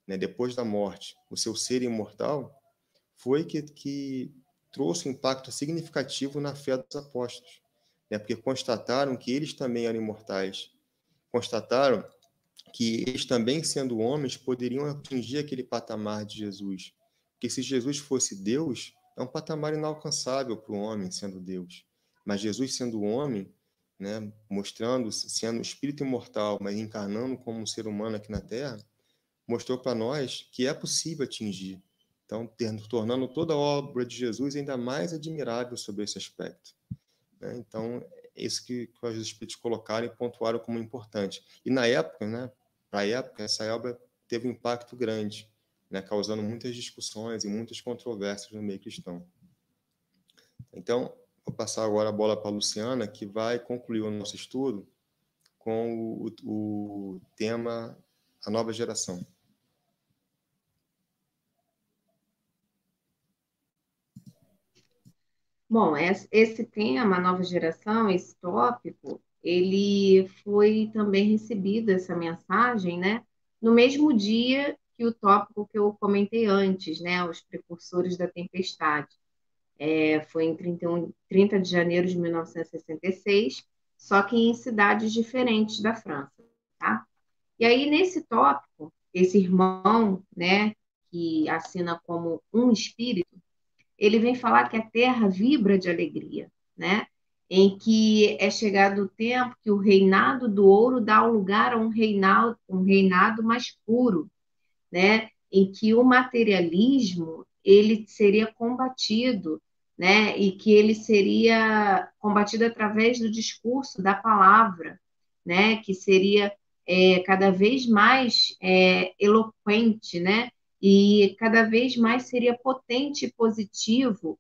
né, depois da morte, o seu ser imortal, foi que trouxe um impacto significativo na fé dos apóstolos, né? Porque constataram que eles também eram imortais, constataram que eles também, sendo homens, poderiam atingir aquele patamar de Jesus. Porque se Jesus fosse Deus, é um patamar inalcançável para o homem, sendo Deus. Mas Jesus, sendo homem, né, mostrando, sendo espírito imortal, mas encarnando como um ser humano aqui na Terra, mostrou para nós que é possível atingir. Então, tornando toda a obra de Jesus ainda mais admirável sobre esse aspecto, né? Então, é isso que os espíritos colocaram e pontuaram como importante. E na época, né, para a época, essa obra teve um impacto grande, né, causando muitas discussões e muitas controvérsias no meio cristão. Então, vou passar agora a bola para a Luciana, que vai concluir o nosso estudo com o tema A Nova Geração. Bom, esse tema, a nova geração, esse tópico, ele foi também recebido, essa mensagem, né, no mesmo dia que o tópico que eu comentei antes, né, os precursores da tempestade. Foi em 30 de janeiro de 1966, só que em cidades diferentes da França, tá? E aí, nesse tópico, esse irmão, né, que assina como um espírito, ele vem falar que a terra vibra de alegria, né? Em que é chegado o tempo que o reinado do ouro dá lugar a um reinado mais puro, né? Em que o materialismo ele seria combatido, né? E que ele seria combatido através do discurso da palavra, né? Que seria cada vez mais eloquente, né? E cada vez mais seria potente e positivo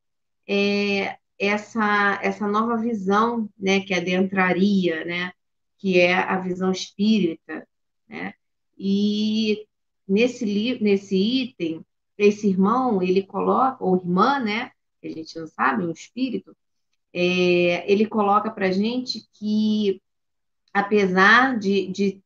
essa nova visão, né? Que adentraria, né? Que é a visão espírita, né? E nesse item, esse irmão, ele coloca, ou irmã, né? Que a gente não sabe, um espírito, ele coloca para a gente que, apesar de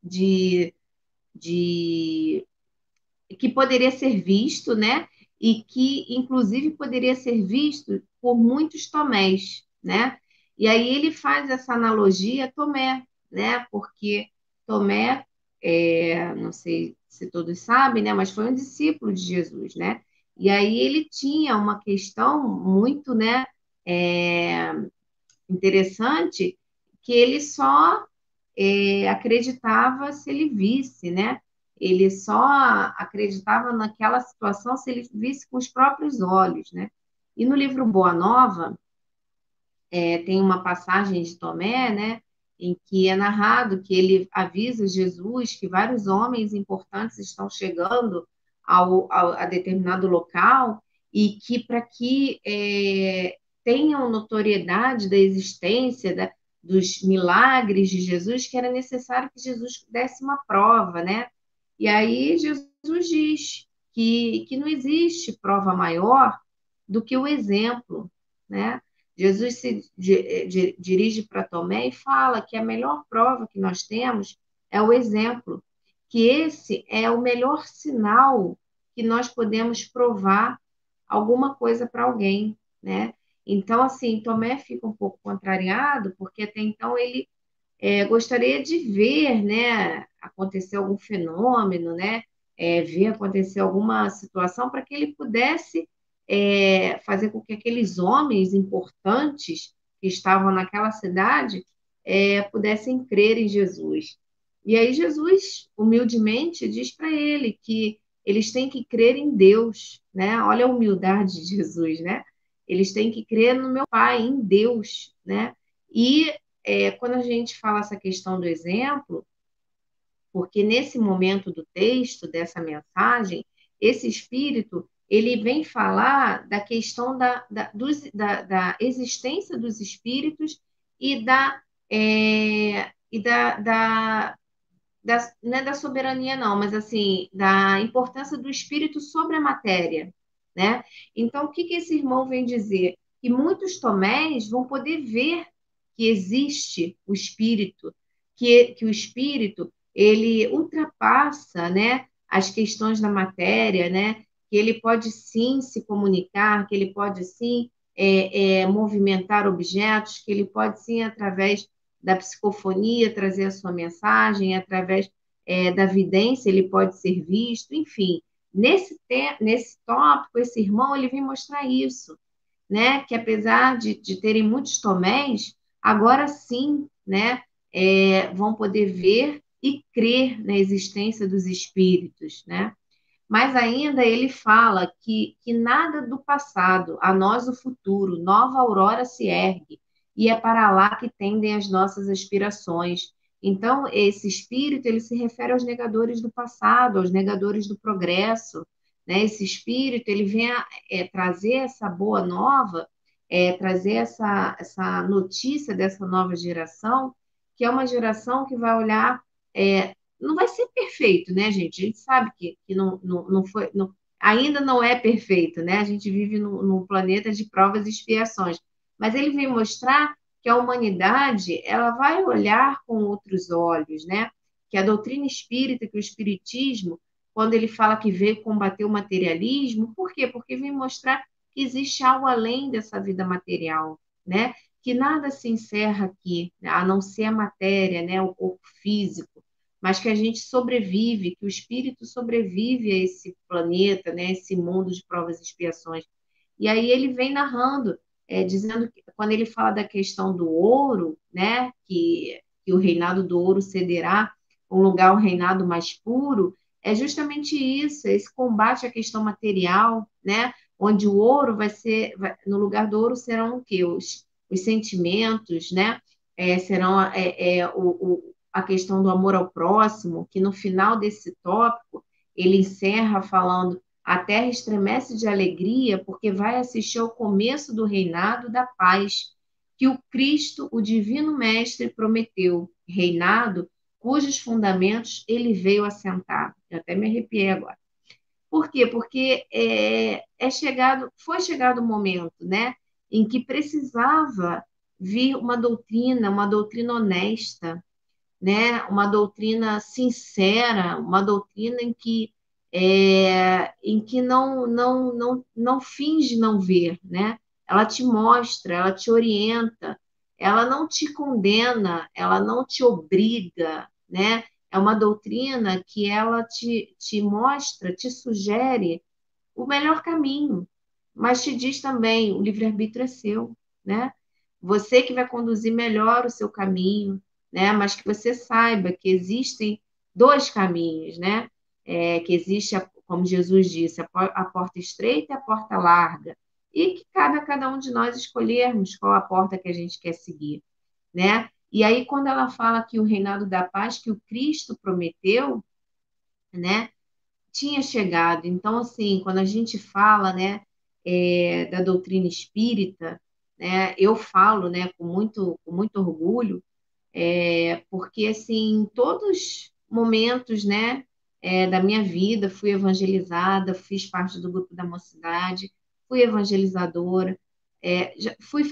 que poderia ser visto, né? E que, inclusive, poderia ser visto por muitos Tomés, né? E aí ele faz essa analogia a Tomé, né? Porque Tomé, não sei se todos sabem, né? Mas foi um discípulo de Jesus, né? E aí ele tinha uma questão muito, né? É, interessante, que ele só acreditava se ele visse, né? Ele só acreditava naquela situação se ele visse com os próprios olhos, né? E no livro Boa Nova, tem uma passagem de Tomé, né? Em que é narrado que ele avisa Jesus que vários homens importantes estão chegando a determinado local e que para que tenham notoriedade da existência dos milagres de Jesus, que era necessário que Jesus desse uma prova, né? E aí Jesus diz que não existe prova maior do que o exemplo, né? Jesus se dirige para Tomé e fala que a melhor prova que nós temos é o exemplo, que esse é o melhor sinal que nós podemos provar alguma coisa para alguém, né? Então, assim, Tomé fica um pouco contrariado, porque até então ele gostaria de ver, né, acontecer algum fenômeno, né, ver acontecer alguma situação para que ele pudesse fazer com que aqueles homens importantes que estavam naquela cidade pudessem crer em Jesus. E aí Jesus, humildemente, diz para ele que eles têm que crer em Deus, né? Olha a humildade de Jesus, né? Eles têm que crer no meu Pai, em Deus, né? E quando a gente fala essa questão do exemplo, porque nesse momento do texto, dessa mensagem, esse espírito, ele vem falar da questão da existência dos espíritos e não é da soberania, não, mas assim, da importância do espírito sobre a matéria, né? Então, o que esse irmão vem dizer? Que muitos tomés vão poder ver que existe o espírito, que o espírito ele ultrapassa, né, as questões da matéria, né? Que ele pode sim se comunicar, que ele pode sim movimentar objetos, que ele pode sim através da psicofonia trazer a sua mensagem, através da vidência ele pode ser visto, enfim. Nesse tópico, esse irmão ele vem mostrar isso, né? Que apesar de terem muitos toméis, agora sim, né? Vão poder ver e crer na existência dos espíritos, né? Mas ainda ele fala que nada do passado, a nós o futuro, nova aurora se ergue, e é para lá que tendem as nossas aspirações. Então, esse espírito, ele se refere aos negadores do passado, aos negadores do progresso, né? Esse espírito, ele vem trazer essa boa nova, trazer essa notícia dessa nova geração, que é uma geração que vai olhar não vai ser perfeito, né, gente? A gente sabe que não foi, ainda não é perfeito, né? A gente vive num planeta de provas e expiações. Mas ele vem mostrar que a humanidade ela vai olhar com outros olhos, né? Que a doutrina espírita, que o espiritismo, quando ele fala que veio combater o materialismo, por quê? Porque vem mostrar que existe algo além dessa vida material, né? Que nada se encerra aqui, a não ser a matéria, né? O corpo físico, mas que a gente sobrevive, que o espírito sobrevive a esse planeta, né, esse mundo de provas e expiações. E aí ele vem narrando, dizendo que quando ele fala da questão do ouro, né, que o reinado do ouro cederá um lugar ao reinado mais puro, é justamente isso, esse combate à questão material, né, onde o ouro no lugar do ouro serão o quê? Os sentimentos, né, serão a questão do amor ao próximo, que no final desse tópico ele encerra falando: a terra estremece de alegria porque vai assistir ao começo do reinado da paz, que o Cristo, o Divino Mestre, prometeu. Reinado cujos fundamentos ele veio assentar. Eu até me arrepiei agora. Por quê? Porque foi chegado o momento, né, em que precisava vir uma doutrina honesta, né, uma doutrina sincera, uma doutrina em que não finge não ver, né? Ela te mostra, ela te orienta, ela não te condena, ela não te obriga, né? É uma doutrina que ela te mostra, te sugere o melhor caminho, mas te diz também, o livre-arbítrio é seu, né? Você que vai conduzir melhor o seu caminho, né? Mas que você saiba que existem dois caminhos, né? Que existe, como Jesus disse, a porta estreita e a porta larga, e que cabe a cada um de nós escolhermos qual a porta que a gente quer seguir, né? E aí, quando ela fala que o reinado da paz que o Cristo prometeu, né, tinha chegado. Então, assim, quando a gente fala, né, da doutrina espírita, né, eu falo, né, com muito orgulho, porque, assim, em todos os momentos, né, da minha vida, fui evangelizada, fiz parte do grupo da mocidade, fui evangelizadora, fui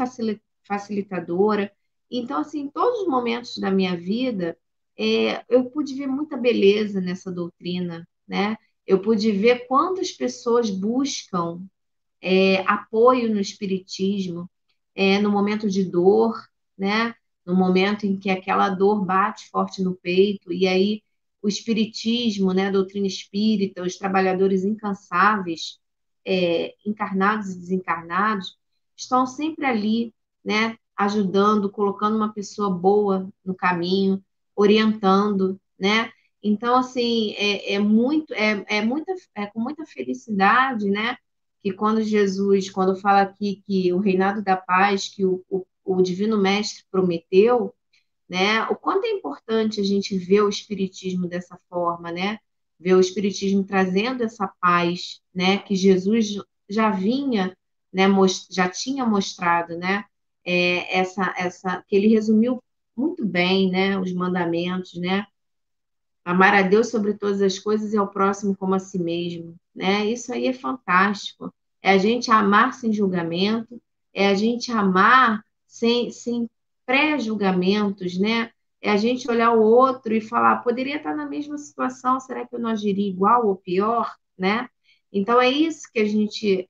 facilitadora. Então, assim, em todos os momentos da minha vida, eu pude ver muita beleza nessa doutrina, né? Eu pude ver quantas pessoas buscam apoio no espiritismo, no momento de dor, né? No momento em que aquela dor bate forte no peito, e aí o espiritismo, né, a doutrina espírita, os trabalhadores incansáveis, encarnados e desencarnados, estão sempre ali, né, ajudando, colocando uma pessoa boa no caminho, orientando, né? Então, assim, com muita felicidade, né? Que quando fala aqui que o reinado da paz que o Divino Mestre prometeu, né? O quanto é importante a gente ver o Espiritismo dessa forma, né? Ver o Espiritismo trazendo essa paz, né? Que Jesus já vinha, né? Já tinha mostrado, né? Que ele resumiu muito bem, né? Os mandamentos, né? Amar a Deus sobre todas as coisas e ao próximo como a si mesmo, né? Isso aí é fantástico. É a gente amar sem julgamento, é a gente amar sem pré-julgamentos, né? É a gente olhar o outro e falar, poderia estar na mesma situação, será que eu não agiria igual ou pior, né? Então é isso que a gente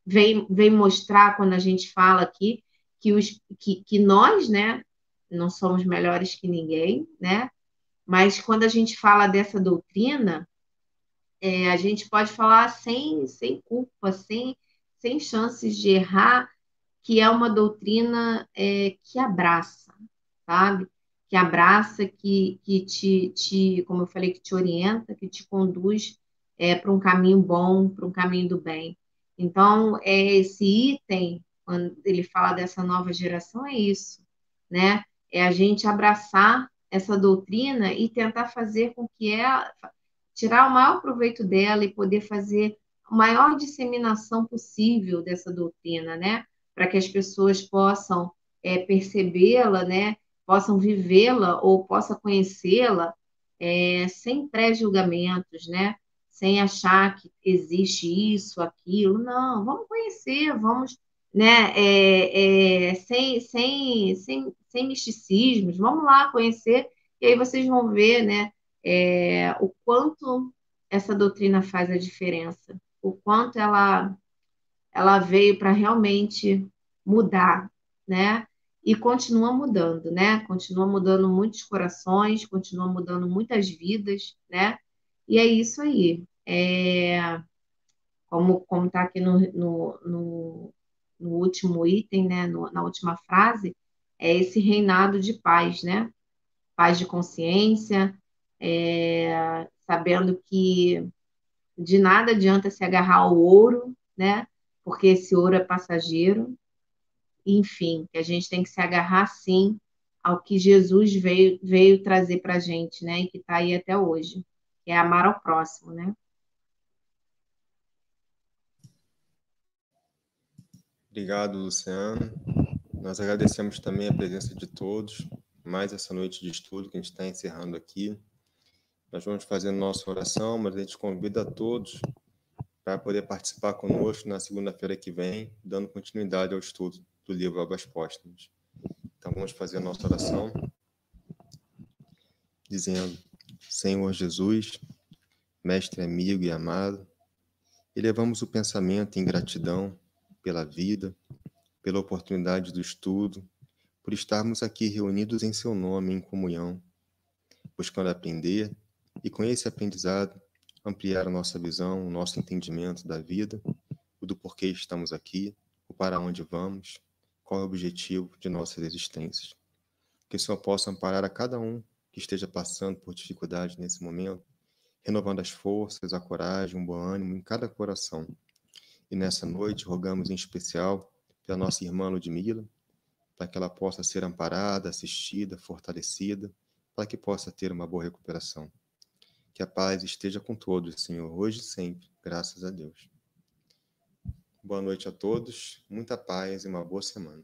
vem mostrar quando a gente fala aqui que nós, né, não somos melhores que ninguém, né? Mas quando a gente fala dessa doutrina, a gente pode falar sem culpa, sem chances de errar, que é uma doutrina que abraça, sabe? Que abraça, que como eu falei, que te orienta, que te conduz para um caminho bom, para um caminho do bem. Então, esse item, quando ele fala dessa nova geração, é isso, né? É a gente abraçar essa doutrina e tentar fazer com que ela tirar o maior proveito dela e poder fazer a maior disseminação possível dessa doutrina, né? Para que as pessoas possam percebê-la, né? Possam vivê-la ou possam conhecê-la sem pré-julgamentos, né? Sem achar que existe isso, aquilo. Não, vamos conhecer, vamos, né? Sem misticismos, vamos lá conhecer, e aí vocês vão ver, né? O quanto essa doutrina faz a diferença, o quanto ela veio para realmente mudar, né? E continua mudando, né? Continua mudando muitos corações, continua mudando muitas vidas, né? E é isso aí. Como está aqui no último item, né? Na última frase, é esse reinado de paz, né? Paz de consciência, sabendo que de nada adianta se agarrar ao ouro, né? Porque esse ouro é passageiro. Enfim, que a gente tem que se agarrar, sim, ao que Jesus veio trazer para a gente, né? E que está aí até hoje, que é amar ao próximo, né? Obrigado, Luciano. Nós agradecemos também a presença de todos. mais essa noite de estudo que a gente está encerrando aqui. Nós vamos fazer nossa oração, mas a gente convida a todos para poder participar conosco na segunda-feira que vem, dando continuidade ao estudo do livro Obras Póstumas. Então vamos fazer a nossa oração, dizendo: Senhor Jesus, Mestre amigo e amado, elevamos o pensamento em gratidão pela vida, pela oportunidade do estudo, por estarmos aqui reunidos em seu nome, em comunhão, buscando aprender e, com esse aprendizado, ampliar a nossa visão, o nosso entendimento da vida, o do porquê estamos aqui, o para onde vamos, qual é o objetivo de nossas existências. Que o Senhor possa amparar a cada um que esteja passando por dificuldade nesse momento, renovando as forças, a coragem, o bom ânimo em cada coração. E nessa noite, rogamos em especial pela nossa irmã Ludmila, para que ela possa ser amparada, assistida, fortalecida, para que possa ter uma boa recuperação. Que a paz esteja com todos, Senhor, hoje e sempre, graças a Deus. Boa noite a todos, muita paz e uma boa semana.